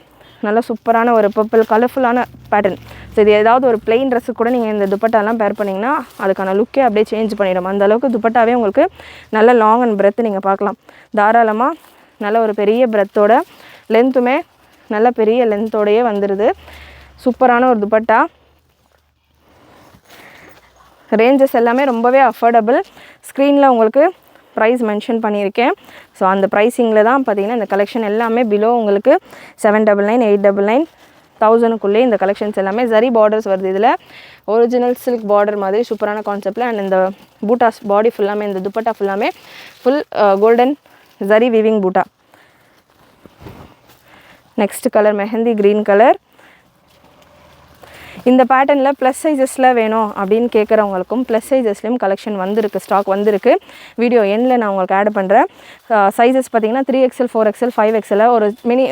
நல்ல சூப்பரான ஒரு பர்பிள் கலர்ஃபுல்லான பேட்டர்ன். ஸோ இது ஏதாவது ஒரு பிளெயின் ட்ரெஸ்ஸு கூட நீங்கள் இந்த துப்பட்டாலாம் பேர் பண்ணிங்கன்னா அதுக்கான லுக்கே அப்படியே சேஞ்ச் பண்ணிடும். அந்தளவுக்கு துப்பட்டாவே உங்களுக்கு நல்ல லாங் அண்ட் பிரெத்து நீங்கள் பார்க்கலாம். தாராளமாக நல்ல ஒரு பெரிய பிரெத்தோட லென்த்துமே நல்ல பெரிய லென்த்தோடையே வந்துடுது. சூப்பரான ஒரு துப்பட்டா. ரேஞ்சஸ் எல்லாமே ரொம்பவே அஃபோர்டபுள். ஸ்க்ரீனில் உங்களுக்கு ப்ரைஸ் மென்ஷன் பண்ணியிருக்கேன். ஸோ அந்த ப்ரைஸிங்கில் தான் பார்த்தீங்கன்னா இந்த கலெக்ஷன் எல்லாமே பிலோ உங்களுக்கு 799, 899, 1000க்குள்ளே இந்த கலெக்ஷன்ஸ் எல்லாமே. ஜரி பார்டர்ஸ் வருது. இதில் ஒரிஜினல் சில்க் பார்டர் மாதிரி சூப்பரான கான்செப்டில். அண்ட் இந்த பூட்டாஸ் பாடி ஃபுல்லாமே இந்த துப்பட்டா ஃபுல்லாமே full golden zari weaving butta. Next colour mehndi green colour. இந்த பேட்டர்னில் ப்ளஸ் சைஸஸில் வேணும் அப்படின்னு கேட்குறவங்களுக்கும் ப்ளஸ் சைஸஸ்லேயும் கலெக்ஷன் வந்திருக்கு, ஸ்டாக் வந்திருக்கு. வீடியோ எண்ணில் நான் உங்களுக்கு ஆட் பண்ணுறேன். சைஸஸ் பார்த்திங்கன்னா 3XL, 4XL, 5XL ஒரு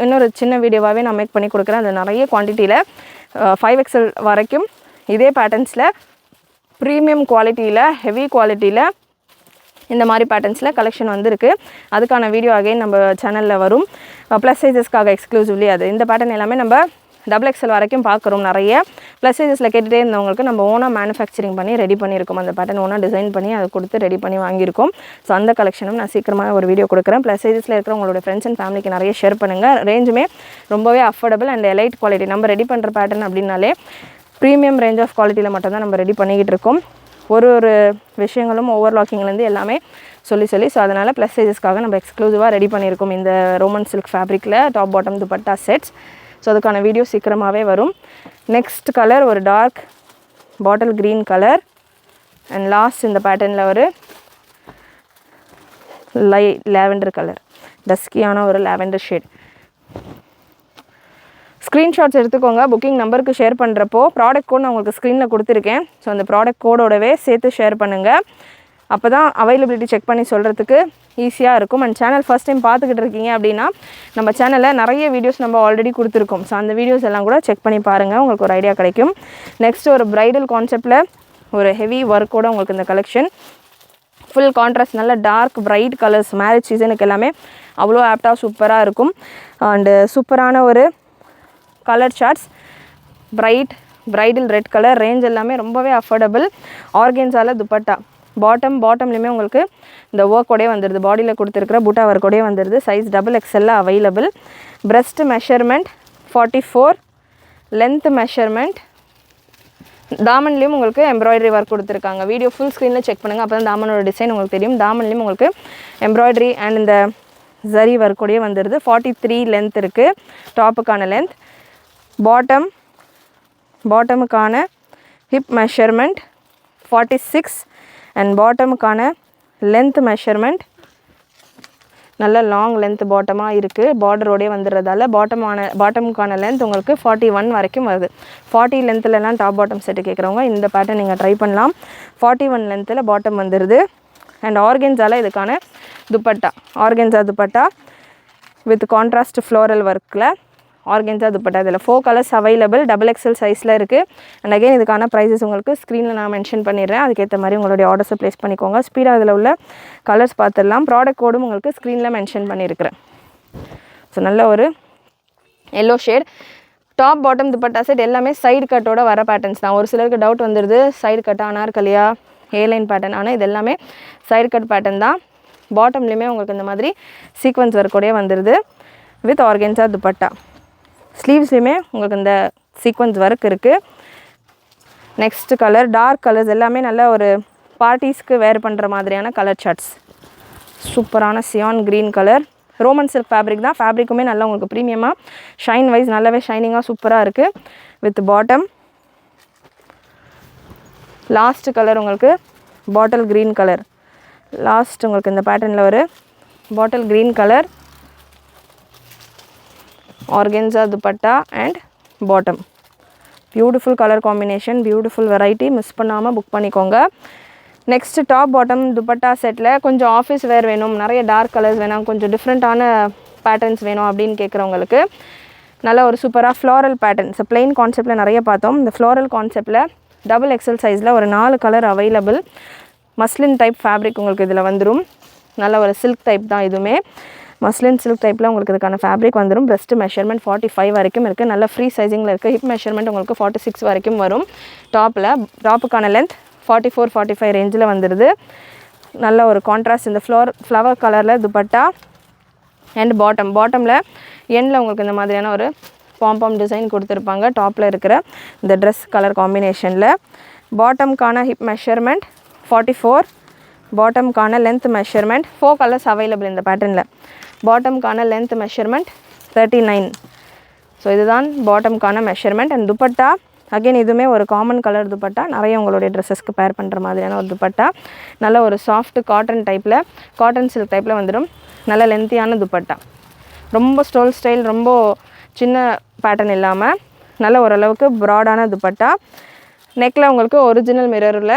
இன்னொரு சின்ன வீடியோவாகவே நான் மேக் பண்ணி கொடுக்குறேன். அது நிறைய குவான்டிட்டியில் 5XL வரைக்கும் இதே பேட்டர்ன்ஸில் ப்ரீமியம் குவாலிட்டியில் ஹெவி குவாலிட்டியில் இந்த மாதிரி பேட்டர்ன்ஸில் கலெக்ஷன் வந்திருக்கு. அதுக்கான வீடியோ அகைன் நம்ம சேனலில் வரும். ப்ளஸ் சைஸஸ்க்காக எக்ஸ்க்ளூசிவ்லி அது. இந்த பேட்டர்ன் எல்லாமே நம்ம XXL வரைக்கும் பார்க்குறோம். நிறைய ப்ளஸ் சைஸஸில் கேட்டுகிட்டே இருந்தவங்களுக்கு நம்ம ஓனாக மேனுஃபேக்சரிங் பண்ணி ரெடி பண்ணியிருக்கோம். அந்த பேட்டர்ன் ஓனாக டிசைன் பண்ணி அதை கொடுத்து ரெடி பண்ணி வாங்கியிருக்கோம். ஸோ அந்த கலெக்ஷனும் நான் சீக்கிரமாக ஒரு வீடியோ கொடுக்குறேன். ப்ளஸ் சைஸஸில் இருக்கிற உங்களோட ஃப்ரெண்ட்ஸ் அண்ட் ஃபேமிலிக்கு நிறைய ஷேர் பண்ணுங்கள். ரேஞ்சுமே ரொம்பவே அஃபோர்டபுள் அண்ட் எலைட் குவாலிட்டி. நம்ம ரெடி பண்ணுற பேட்டர்ன் அப்படின்னாலே ப்ரீமியம் ரேஞ்ச் ஆஃப் குவாலிட்டியில் மட்டும்தான் நம்ம ரெடி பண்ணிக்கிட்டு இருக்கோம். ஒரு விஷயங்களும் ஓவர்லாக்கிங்லேருந்து எல்லாமே சொல்லி ஸோ அதனால் ப்ளஸ் சைஸஸ்க்காக நம்ம எக்ஸ்க்ளூசிவாக ரெடி பண்ணியிருக்கோம் இந்த ரோமன் சில்க் ஃபேப்ரிக்கில் top bottom dupatta sets. So அதுக்கான வீடியோ சீக்கிரமாகவே வரும். நெக்ஸ்ட் கலர் ஒரு dark bottle green colour and last இந்த பேட்டர்னில் ஒரு லேவெண்டர் கலர், டஸ்கியான ஒரு லேவெண்டர் ஷேட். ஸ்க்ரீன்ஷாட்ஸ் எடுத்துக்கோங்க. புக்கிங் நம்பருக்கு ஷேர் பண்ணுறப்போ ப்ராடக்ட் கோட் நான் உங்களுக்கு ஸ்க்ரீனில் கொடுத்துருக்கேன். ஸோ அந்த ப்ராடக்ட் கோடோடவே சேர்த்து ஷேர் பண்ணுங்கள். அப்போ தான் அவைலபிலிட்டி செக் பண்ணி சொல்கிறதுக்கு ஈஸியாக இருக்கும். அண்ட் சேனல் ஃபஸ்ட் டைம் பார்த்துக்கிட்டு இருக்கீங்க அப்படின்னா நம்ம சேனலில் நிறைய வீடியோஸ் நம்ம ஆல்ரெடி கொடுத்துருக்கோம். ஸோ அந்த வீடியோஸ் எல்லாம் கூட செக் பண்ணி பாருங்கள், உங்களுக்கு ஒரு ஐடியா கிடைக்கும். நெக்ஸ்ட் ஒரு ப்ரைடல் கான்செப்டில் ஒரு ஹெவி ஒர்க்கோட உங்களுக்கு இந்த கலெக்ஷன் ஃபுல் கான்ட்ராஸ்ட் நல்ல டார்க் பிரைட் கலர்ஸ் மேரேஜ் சீசனுக்கு எல்லாமே அவ்வளோ ஆப்டாக சூப்பராக இருக்கும். அண்டு சூப்பரான ஒரு colour charts bridal red colour range எல்லாமே ரொம்பவே அஃபோர்டபுள். ஆர்கென்ஸால துப்பட்டா பாட்டம்லேயுமே உங்களுக்கு இந்த ஒர்க்கோடே வந்துடுது. பாடியில் கொடுத்துருக்கிற பூட்டா ஒர்க்கோடே வந்துடுது. Size XXL available. Breast measurement 44, length measurement. தாமன்லேயும் உங்களுக்கு எம்ப்ராய்டரி ஒர்க் கொடுத்துருக்காங்க. வீடியோ ஃபுல் ஸ்க்ரீனில் செக் பண்ணுங்கள், அப்போ தான் தாமனோட டிசைன் உங்களுக்கு தெரியும். தாமன்லேயும் உங்களுக்கு எம்ப்ராய்டரி அண்ட் இந்த ஜரி ஒர்க்கோடே வந்துடுது. 43 லென்த் இருக்குது டாப்புக்கான லென்த். பாட்டமுக்கான ஹிப் மெஷர்மெண்ட் 46 அண்ட் பாட்டமுக்கான லென்த் மெஷர்மெண்ட் நல்ல லாங் லென்த் பாட்டமாக இருக்குது. பார்டரோடே வந்துடுறதால பாட்டமுக்கான லென்த் உங்களுக்கு 41 வரைக்கும் வருது. 40 லென்த்துலலாம் டாப் பாட்டம் செட்டு கேட்குறவங்க இந்த பேட்டர்ன் நீங்கள் ட்ரை பண்ணலாம். 41 லென்த்தில் பாட்டம் வந்துடுது. அண்ட் ஆர்கென்ஸால இதுக்கான dupatta organza dupatta with contrast floral ஒர்க்கில் ஆர்கென்ஸா துப்பட்டா. இதில் 4 கலர்ஸ் அவைலபிள். XXL சைஸில் இருக்குது. அண்ட் அகைன் இதுக்கான ப்ரைஸஸ் உங்களுக்கு ஸ்க்ரீனில் நான் மென்ஷன் பண்ணிடுறேன். அதுக்கேற்ற மாதிரி உங்களுடைய ஆர்டர்ஸை ப்ளேஸ் பண்ணிக்கோங்க. ஸ்பீடாக அதில் உள்ள கலர்ஸ் பார்த்துடலாம். ப்ராடக்ட் கோடும் உங்களுக்கு ஸ்க்ரீனில் மென்ஷன் பண்ணியிருக்கிறேன். ஸோ நல்ல ஒரு yellow shade top bottom dupatta set எல்லாமே சைடு கட்டோட வர பேட்டர்ன்ஸ் தான். ஒரு சிலருக்கு டவுட் வந்துடுது, சைடு கட் அனார்கலியா ஏலைன் பேட்டர்ன். ஆனால் இது எல்லாமே சைடு கட் பேட்டர்ன் தான். பாட்டம்லேயுமே உங்களுக்கு இந்த மாதிரி சீக்வன்ஸ் ஒர்க்கோடே வந்துடுது வித் ஆர்கென்ஸா துப்பட்டா. ஸ்லீவ்ஸ்லையுமே உங்களுக்கு இந்த சீக்வன்ஸ் ஒர்க் இருக்குது. நெக்ஸ்ட் கலர் டார்க் கலர்ஸ் எல்லாமே நல்ல ஒரு பார்ட்டிஸ்க்கு வேர் பண்ணுற மாதிரியான கலர் சார்ட்ஸ். சூப்பரான cyan green colour Roman silk fabric தான். ஃபேப்ரிக்குமே நல்லா உங்களுக்கு ப்ரீமியமாக ஷைன் வைஸ் நல்லாவே ஷைனிங்காக சூப்பராக இருக்குது வித் பாட்டம். லாஸ்ட் கலர் உங்களுக்கு பாட்டில் க்ரீன் கலர். லாஸ்ட் உங்களுக்கு இந்த பேட்டர்னில் ஒரு பாட்டில் green colour organza dupatta and bottom. Beautiful colour combination, beautiful variety. Miss பண்ணாமல் புக் பண்ணிக்கோங்க. Next top bottom dupatta settle கொஞ்சம் ஆஃபீஸ் வேர் வேணும், நிறைய டார்க் கலர்ஸ் வேணும், கொஞ்சம் டிஃப்ரெண்ட்டான பேட்டர்ன்ஸ் வேணும் அப்படின்னு கேட்குறவங்களுக்கு நல்ல ஒரு சூப்பராக ஃப்ளாரல் பேட்டர்ன். ஸோ பிளெயின் கான்செப்டில் நிறைய பார்த்தோம். இந்த ஃப்ளாரல் கான்செப்டில் XXL சைஸில் ஒரு 4 colour available. Muslin type fabric உங்களுக்கு இதில் வந்துடும். நல்ல ஒரு சில்க் டைப் தான் இதுவுமே. மஸ்லின் சில்க் டைப்பில் உங்களுக்கு இதுக்கான ஃபேப்ரிக் வந்துடும். பிரஸ்ட் மெஷர்மெண்ட் 45 வரைக்கும் இருக்குது. நல்ல ஃப்ரீ சைஸிங்கில் இருக்குது. ஹிப் மெஷர்மெண்ட் உங்களுக்கு 46 வரைக்கும் வரும். டாப்புக்கான லென்த் 44-45 ரேஞ்சில் வந்துடுது. நல்ல ஒரு கான்ட்ராஸ்ட் இந்த ஃப்ளவர் கலரில் துப்பட்டா அண்ட் பாட்டமில் எண்டில் உங்களுக்கு இந்த மாதிரியான ஒரு பாம் டிசைன் கொடுத்துருப்பாங்க. டாப்பில் இருக்கிற இந்த ட்ரெஸ் கலர் காம்பினேஷனில். பாட்டமுக்கான ஹிப் மெஷர்மெண்ட் 44, பாட்டமுக்கான லென்த் மெஷர்மெண்ட் 4 கலர்ஸ் அவைலபிள் இந்த பேட்டர்னில். பாட்டமுக்கான லென்த் மெஷர்மெண்ட் 39. ஸோ இதுதான் பாட்டமுக்கான மெஷர்மெண்ட். அண்ட் துப்பட்டா அகெயின் இதுவுமே ஒரு காமன் கலர் துப்பட்டா. நிறைய உங்களுடைய ட்ரெஸ்ஸஸ்க்கு பேர் பண்ணுற மாதிரியான ஒரு துப்பட்டா. நல்ல ஒரு சாஃப்ட் காட்டன் சில்க் டைப்பில் வந்துடும். நல்ல லென்த்தியான துப்பட்டா. ரொம்ப ஸ்டோல் ஸ்டைல், ரொம்ப சின்ன பேட்டர்ன் இல்லாமல் நல்ல ஓரளவுக்கு ப்ராடான துப்பட்டா. நெக்கில் உங்களுக்கு ஒரிஜினல் மிரரில்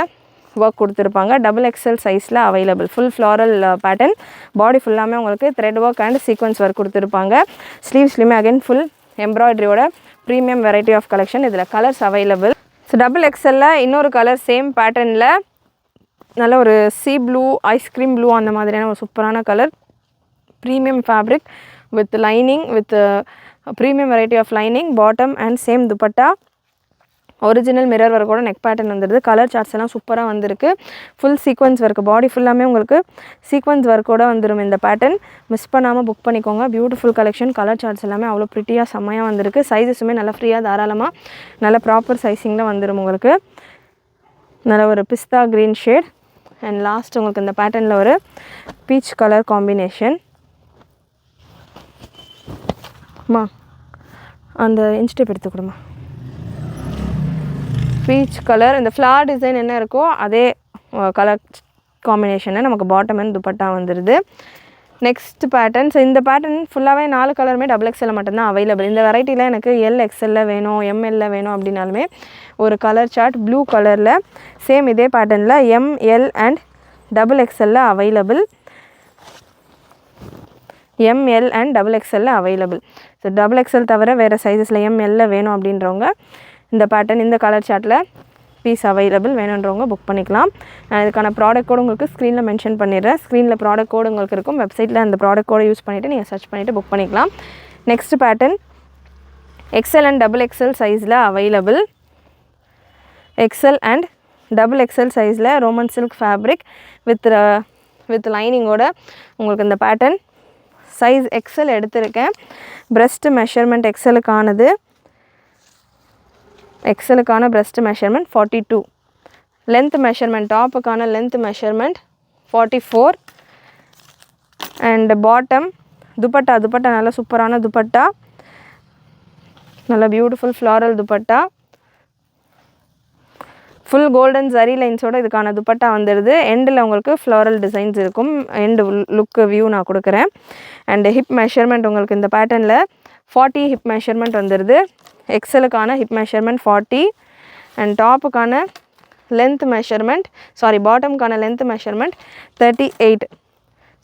ஒர்க் கொடுத்துருப்பாங்க. XXL சைஸில் available. Full floral pattern. Body ஃபுல்லாமே உங்களுக்கு thread work and sequins work கொடுத்துருப்பாங்க. ஸ்லீவ்ஸ்லையுமே அகைன் ஃபுல் எம்ப்ராய்டரியோட ப்ரீமியம் வெரைட்டி ஆஃப் கலெக்ஷன். இதில் கலர்ஸ் அவைலபிள். ஸோ XXLல இன்னொரு கலர் சேம் பேட்டர்னில் நல்ல ஒரு சீ ப்ளூ, ஐஸ்கிரீம் ப்ளூ அந்த மாதிரியான ஒரு சூப்பரான colour. Premium fabric with lining, with premium variety of lining, bottom and same dupatta. Original mirror ஒர்க்கோட நெக் பேட்டர்ன் வந்துடுது. கலர் சார்ட்ஸ் எல்லாம் சூப்பராக வந்திருக்கு. ஃபுல் சீக்வன்ஸ் ஒர்க், பாடி ஃபுல்லாமே உங்களுக்கு சீக்வன்ஸ் ஒர்க்கோட வந்துடும் இந்த பேட்டர்ன். மிஸ் பண்ணாமல் புக் பண்ணிக்கோங்க. Beautiful collection. கலர் சார்ட்ஸ் எல்லாமே அவ்வளோ ப்ரிட்டியாக செம்மையாக வந்திருக்கு. சைஸஸுமே நல்லா ஃப்ரீயாக தாராளமாக நல்ல ப்ராப்பர் சைஸிங்கில் வந்துடும் உங்களுக்கு. நல்ல ஒரு பிஸ்தா க்ரீன் ஷேட் அண்ட் லாஸ்ட் உங்களுக்கு இந்த பேட்டர்னில் ஒரு பீச் கலர் காம்பினேஷன். அம்மா அந்த இன்ச் டேப் எடுத்து கொடுமா. பீச் கலர், இந்த ஃப்ளார் டிசைன் என்ன இருக்கோ அதே கலர் காம்பினேஷனில் நமக்கு பாட்டம் அண்ட் துப்பட்டா வந்துடுது. Next pattern. ஸோ இந்த பேட்டர்ன் ஃபுல்லாகவே 4 கலருமே XXL மட்டும்தான் அவைலபிள். இந்த வெரைட்டியில் எனக்கு LXL வேணும், ML வேணும் அப்படின்னாலுமே ஒரு கலர் சார்ட் ப்ளூ கலரில் சேம் இதே பேட்டர்னில் ML and XXL available. ML and XXL available. So XXL தவிர வேறு சைஸஸில் ML வேணும் அப்படின்றவங்க இந்த பேட்டர்ன் இந்த கலர் சார்ட்டில் பீஸ் அவைலபிள் வேணுன்றவங்க புக் பண்ணிக்கலாம். நான் இதுக்கான ப்ராடக்ட் கோடு உங்களுக்கு ஸ்க்ரீனில் மென்ஷன் பண்ணிடுறேன். ஸ்க்ரீனில் ப்ராடக்ட் கோடு உங்களுக்கு இருக்கும். வெப்சைட்டில் அந்த ப்ராடக்ட் கோடை யூஸ் பண்ணிவிட்டு நீங்கள் சர்ச் பண்ணிவிட்டு புக் பண்ணிக்கலாம். Next pattern XL and XXL சைஸில் அவைலபிள். XL அண்ட் XXL சைஸில் ரோமன் சில்க் ஃபேப்ரிக் வித் லைனிங்கோட உங்களுக்கு இந்த பேட்டர்ன். சைஸ் XL எடுத்திருக்கேன். பிரஸ்ட் மெஷர்மெண்ட் XLக்கானது. XLக்கான பிரஸ்ட் மெஷர்மெண்ட் 42. லென்த் மெஷர்மெண்ட் டாப்புக்கான length measurement 44. And bottom dupatta நல்ல சூப்பரான துப்பட்டா, நல்ல beautiful floral dupatta, full golden zari லைன்ஸோடு இதுக்கான துப்பட்டா வந்துடுது. எண்டில் உங்களுக்கு ஃப்ளாரல் டிசைன்ஸ் இருக்கும். எண்டு லுக்கு வியூ நான் கொடுக்குறேன். அண்டு ஹிப் மெஷர்மெண்ட் உங்களுக்கு இந்த பேட்டர்னில் 40 ஹிப் மெஷர்மெண்ட் வந்துடுது. XLக்கான ஹிப் மெஷர்மெண்ட் 40 அண்ட் டாப்புக்கான லென்த் மெஷர்மெண்ட் பாட்டம்கான லென்த் மெஷர்மெண்ட் 38.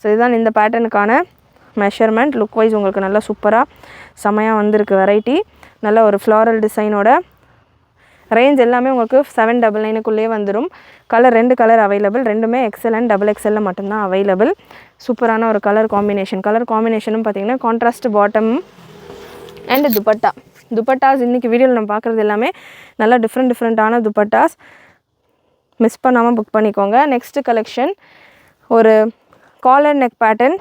ஸோ இதுதான் இந்த பேட்டர்னுக்கான மெஷர்மெண்ட். லுக் வைஸ் உங்களுக்கு நல்லா சூப்பராக செமையாக வந்திருக்கு வெரைட்டி. நல்ல ஒரு ஃப்ளாரல் டிசைனோட. ரேஞ்ச் எல்லாமே உங்களுக்கு 799க்குள்ளே வந்துடும். Colour 2 colour available. ரெண்டுமே XL அண்ட் XXL மட்டும்தான் அவைலபிள். சூப்பரான ஒரு கலர் காம்பினேஷன். கலர் காம்பினேஷனும் பார்த்திங்கன்னா கான்ட்ராஸ்ட் பாட்டம் அண்ட் துப்பட்டாஸ் இன்றைக்கி வீடியோவில் நம்ம பார்க்குறது எல்லாமே நல்லா டிஃப்ரெண்ட்டான துப்பட்டாஸ். மிஸ் பண்ணாமல் புக் பண்ணிக்கோங்க. நெக்ஸ்ட்டு கலெக்ஷன் ஒரு collar neck pattern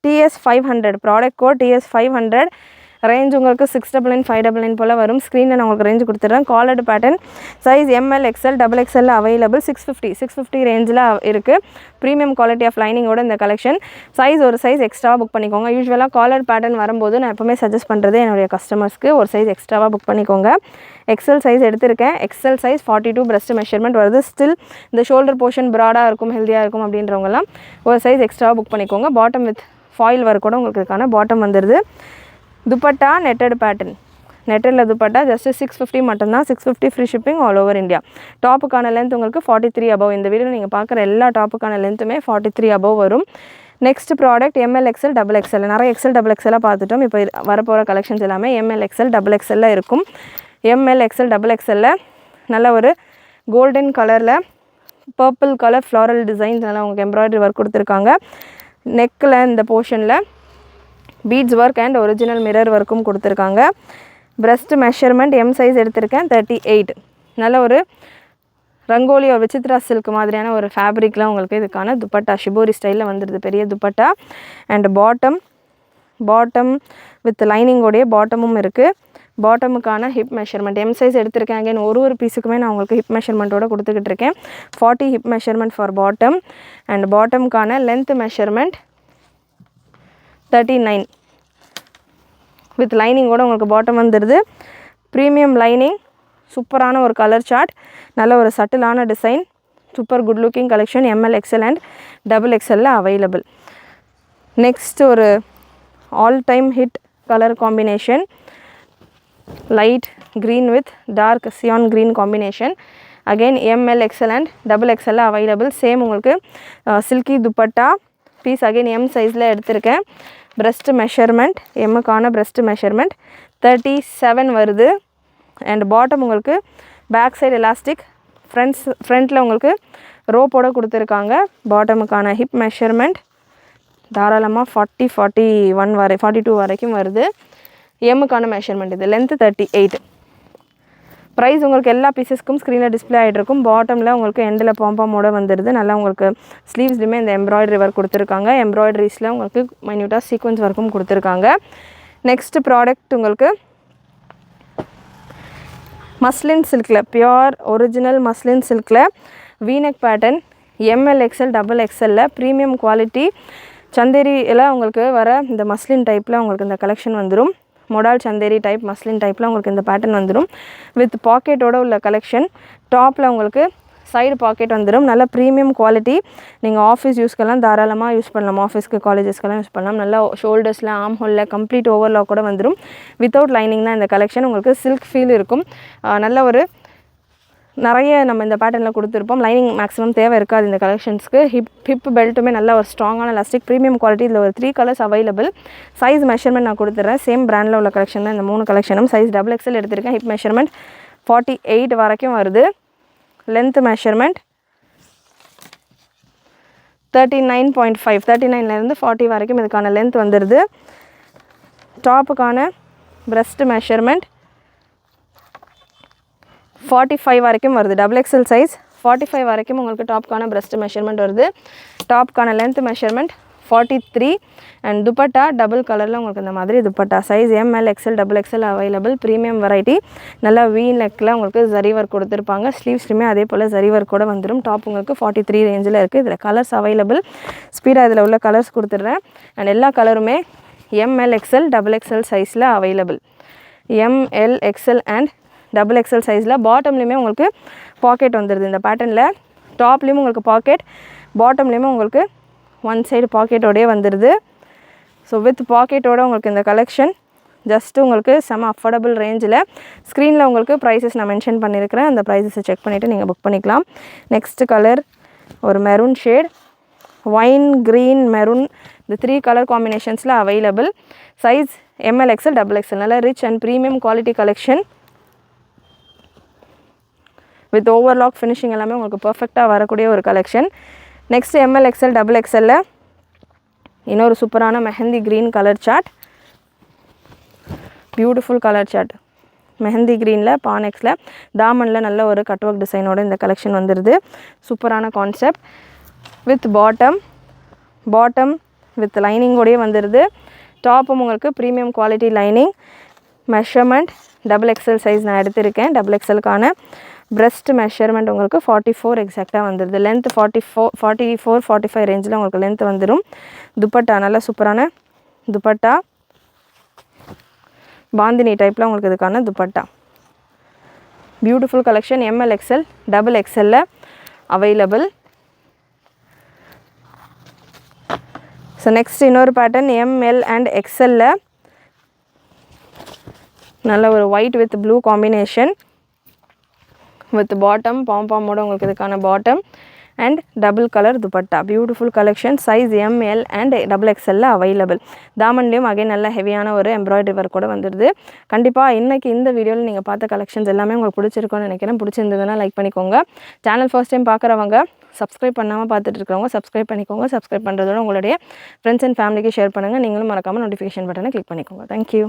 TS 500. Product code TS 500. Range உங்களுக்கு 699 599 போல் வரும். ஸ்க்ரீனில் நான் உங்களுக்கு ரேஞ்சு கொடுத்துட்றேன். Collared pattern size ML XL XXL available. 650 ரேஞ்சில் இருக்குது. ப்ரீமியம் குவாலிட்டி ஆஃப் லைனிங்கோட இந்த கலெக்ஷன். ஒரு சைஸ் எக்ஸ்ட்ராவாக புக் பண்ணிக்கோங்க. யூஸ்வலாக காலர் பேட்டர்ன் வரும்போது நான் எப்போவுமே சஜஸ்ட் பண்ணுறது என்னுடைய கஸ்டமர்ஸ்க்கு ஒரு சைஸ் எக்ஸ்ட்ராவாக புக் பண்ணிக்கோங்க. XL சைஸ் எடுத்திருக்கேன். XL சைஸ் 42 பிரஸ்ட் மெஷர்மெண்ட் வருது. ஸ்டில் இந்த ஷோல்டர் போர்ஷன் ப்ராடாக இருக்கும், ஹெல்த்தியாக இருக்கும் அப்படின்றவங்கலாம் ஒரு சைஸ் எக்ஸ்ட்ராவாக புக் பண்ணிக்கோங்க. பாட்டம் வித் ஃபாயில் ஒர்க்கோட உங்களுக்கு இதுக்கான பாட்டம் வந்துடுது. Dupatta netted pattern. நெட்டடில் துப்பட்டா ஜஸ்ட் 650 மட்டும்தான். 650 free shipping all over India. டாப்புக்கான லென்த் உங்களுக்கு 43 above. இந்த வீடியோவில் நீங்கள் பார்க்குற எல்லா டாப்புக்கான லென்த்துமே 43 above வரும். Next product ML XL XXL. நிறைய XL XXL பார்த்துட்டோம். இப்போ வரப்போகிற கலெக்ஷன்ஸ் எல்லாமே ML XL XXL இருக்கும். ML XL XXL நல்ல ஒரு கோல்டன் கலரில் பர்பிள் கலர் ஃப்ளாரல் டிசைன்ஸ் நல்லா உங்களுக்கு எம்ப்ராய்டரி ஒர்க் கொடுத்துருக்காங்க. நெக்கில் இந்த போர்ஷனில் beads work and original mirror ஒர்க்கும் கொடுத்துருக்காங்க. பிரஸ்ட் மெஷர்மெண்ட் M சைஸ் எடுத்திருக்கேன் 38. நல்ல ஒரு ரங்கோலி ஒரு விசித்ரா சில்க் மாதிரியான ஒரு ஃபேப்ரிக்கில் உங்களுக்கு இதுக்கான துப்பட்டா ஷிபோரி ஸ்டைலில் வந்துடுது. பெரிய துப்பட்டா அண்ட் பாட்டம் வித் லைனிங்கோடைய பாட்டமும் இருக்குது. பாட்டமுக்கான ஹிப் மெஷர்மெண்ட் M சைஸ் எடுத்திருக்கேன். அகைன் ஒரு பீஸுக்குமே நான் உங்களுக்கு ஹிப் மெஷர்மெண்ட்டோட கொடுத்துக்கிட்டு இருக்கேன். 40 hip measurement for bottom and பாட்டமுக்கான லென்த் மெஷர்மெண்ட் 39 வித் லைனிங்கோட உங்களுக்கு பாட்டம் வந்துடுது. ப்ரீமியம் லைனிங், சூப்பரான ஒரு கலர் சார்ட், நல்ல ஒரு சட்டிலான design, super good looking collection. ML XL and XXL available. Next ஒரு all time hit colour combination light green with dark cyan green combination. Again ML XL and XXL available. Same உங்களுக்கு silky dupatta piece. Again M சைஸில் எடுத்திருக்கேன். பிரஸ்ட் மெஷர்மெண்ட் எம்முக்கான பிரஸ்ட் மெஷர்மெண்ட் 37 வருது. அண்ட் பாட்டம் உங்களுக்கு பேக் சைடு எலாஸ்டிக், ஃப்ரண்ட்டில் உங்களுக்கு ரோப்போட கொடுத்துருக்காங்க. பாட்டமுக்கான ஹிப் மெஷர்மெண்ட் தாராளமாக 41 42 வரைக்கும் வருது. எம்முக்கான மெஷர்மெண்ட் இது லென்த்து 38. ப்ரைஸ் உங்களுக்கு எல்லா பீசஸ்க்கும் ஸ்க்ரீனில் டிஸ்பிளே ஆகிட்டு இருக்கும். பாட்டமில் உங்களுக்கு எண்டில் பாம்பாமோட வந்துடுது. நல்லா உங்களுக்கு ஸ்லீவ்ஸ்லையுமே இந்த எம்ப்ராய்டரி ஒர்க் கொடுத்துருக்காங்க. எம்ப்ராய்டரிஸில் உங்களுக்கு மைன்யூட்டாக சீக்வன்ஸ் ஒர்க்கும் கொடுத்துருக்காங்க. நெக்ஸ்ட் ப்ராடக்ட் உங்களுக்கு மஸ்லின் சில்கில், பியோர் ஒரிஜினல் மஸ்லின் சில்கில் வீனக் பேட்டர்ன் எம்எல் எக்ஸ்எல் டபுள் எக்ஸ்எல்லில் ப்ரீமியம் குவாலிட்டி சந்தேரியில் உங்களுக்கு வர இந்த மஸ்லின் டைப்பில் உங்களுக்கு இந்த கலெக்ஷன் வந்துடும். மொடால் சந்தேரி டைப் மஸ்லின் டைப்பில் உங்களுக்கு இந்த பேட்டர்ன் வந்துடும். வித் பாக்கெட்டோட உள்ள கலெக்ஷன். டாப்பில் உங்களுக்கு சைடு பாக்கெட் வந்துடும். நல்ல ப்ரீமியம் குவாலிட்டி. நீங்கள் ஆஃபீஸ் யூஸ்க்கெல்லாம் தாராளமாக யூஸ் பண்ணலாம். ஆஃபீஸ்க்கு காலேஜஸ்க்கெல்லாம் யூஸ் பண்ணலாம். நல்லா ஷோல்டர்ஸில் ஆம் ஹோலில் கம்ப்ளீட் ஓவர்லாக் கூட வந்துடும். வித்தவுட் லைனிங் தான் இந்த கலெக்ஷன். உங்களுக்கு சில்க் ஃபீல் இருக்கும். நல்ல ஒரு நிறைய நம்ம இந்த பேட்டர்னில் கொடுத்துருப்போம். லைனிங் மேக்ஸிமம் தேவை இருக்காது இந்த கலெக்ஷன்ஸ்க்கு. ஹிப் பெல்ட்டுமே நல்ல ஒரு ஸ்ட்ராங்கான எலாஸ்டிக் ப்ரீமியம் குவாலிட்டி. இதில் ஒரு 3 கலர்ஸ் அவைலபிள். சைஸ் மெஷர்மெண்ட் நான் கொடுத்துட்றேன். சேம் பிராண்டில் உள்ள கலெக்ஷன் தான் இந்த 3 கலெக்ஷனும். சைஸ் டபுள் எக்ஸ்எல் எடுத்திருக்கேன். ஹிப் மெஷர்மெண்ட் 48 வரைக்கும் வருது. லென்த் மெஷர்மெண்ட் 39.5 39லேருந்து 40 வரைக்கும் இதுக்கான லென்த் வந்துடுது. டாப்புக்கான பிரஸ்ட் மெஷர்மெண்ட் 45 வரைக்கும் வருது. டபுள் எக்ஸ்எல் சைஸ் 45 வரைக்கும் உங்களுக்கு டாப்க்கான பிரஸ்ட் மெஷர்மெண்ட் வருது. டாப்க்கான length measurement 43. And dupatta double கலரில் உங்களுக்கு இந்த மாதிரி dupatta size M L XL double XL available. Premium variety. நல்லா வீ நெக்கில் உங்களுக்கு ஜரி ஒர்க் கொடுத்துருப்பாங்க. ஸ்லீவ்ஸ்லையுமே அதே போல் ஜரி ஒர்க் கூட வந்துடும். டாப் உங்களுக்கு 43 ரேஞ்சில் இருக்குது. இதில் கலர்ஸ் அவைலபிள். ஸ்பீடாக இதில் உள்ள கலர்ஸ் கொடுத்துட்றேன். அண்ட் எல்லா கலருமே எம்எல் எக்ஸ்எல் டபுள் எக்ஸ்எல் சைஸில் available. M L XL and double XL சைஸில். பாட்டம்லேயுமே உங்களுக்கு பாக்கெட் வந்துடுது இந்த பேட்டர்னில். டாப்லேயும் உங்களுக்கு பாக்கெட், பாட்டம்லேயுமே உங்களுக்கு ஒன் சைடு பாக்கெட்டோடய வந்துடுது. ஸோ வித் பாக்கெட்டோட உங்களுக்கு இந்த கலெக்ஷன் ஜஸ்ட்டு உங்களுக்கு செம அஃபோர்டபுள் ரேஞ்சில். ஸ்க்ரீனில் உங்களுக்கு ப்ரைஸஸ் நான் மென்ஷன் பண்ணியிருக்கிறேன். அந்த ப்ரைஸஸை செக் பண்ணிவிட்டு நீங்கள் புக் பண்ணிக்கலாம். நெக்ஸ்ட்டு கலர் ஒரு maroon shade, wine green maroon. இந்த 3 கலர் காம்பினேஷன்ஸில் available. Size M L XL double XL. நல்ல rich and premium quality collection. With overlock finishing எல்லாமே உங்களுக்கு பர்ஃபெக்டாக வரக்கூடிய ஒரு collection. Next M L XL double எக்ஸ்எல்ல இன்னொரு சூப்பரான mehndi green colour chart. Beautiful colour chart. Mehndi க்ரீனில் பானெக்ஸில் தாமனில் நல்ல ஒரு கட் ஒர்க் டிசைனோட இந்த கலெக்ஷன் வந்துடுது. சூப்பரான கான்செப்ட். வித் பாட்டம் வித் லைனிங்கோடையே வந்துடுது. டாப்பும் உங்களுக்கு premium quality lining. Measurement double XL size நான் எடுத்திருக்கேன். டபுள் எக்ஸ்எலுக்கான பிரஸ்ட் மெஷர்மெண்ட் உங்களுக்கு 44 எக்ஸாக்டாக வந்துடுது. லென்த் 44 45 ரேஞ்சில் உங்களுக்கு லென்த் வந்துடும். துப்பட்டா நல்ல சூப்பரான துப்பட்டா. பாந்தினி டைப்பில் உங்களுக்கு இதுக்கான dupatta. Beautiful collection. M L XL double எக்ஸ்எல்ல அவைலபிள். ஸோ நெக்ஸ்ட் இன்னொரு பேட்டர்ன் எம்எல் அண்ட் எக்ஸ்எல்ல நல்ல ஒரு white with blue combination. With bottom பாம்பாமோட உங்களுக்கு இதுக்கான bottom and double colour dupatta. Beautiful collection. Size M L and double எக்ஸ்எல்ல அவைலபிள். தாமன்லேயும் அகைன் நல்ல ஹெவியான ஒரு எம்ப்ராய்டரி ஒர்க் கூட வந்துடுது. கண்டிப்பாக இன்றைக்கி இந்த வீடியோவில் நீங்கள் பார்த்த கலெக்ஷன்ஸ் எல்லாமே உங்களுக்கு பிடிச்சிருக்கும்னு நினைக்கிறேன். பிடிச்சிருந்ததுன்னா லைக் பண்ணிக்கோங்க. சேனல் ஃபர்ஸ்ட் டைம் பார்க்குறவங்க, சப்ஸ்கிரைப் பண்ணாமல் பார்த்துட்டு இருக்கிறவங்க சப்ஸ்கிரைப் பண்ணிக்கோங்க. சப்ஸ்கிரைப் பண்ணுறதோட உங்களுடைய ஃப்ரெண்ட்ஸ் அண்ட் ஃபேமிலிக்கு ஷேர் பண்ணுங்கள். நீங்களும் மறக்காமல் நோட்டிஃபிகேஷன் பட்டனை கிளிக் பண்ணிக்கோங்க. தேங்க்யூ.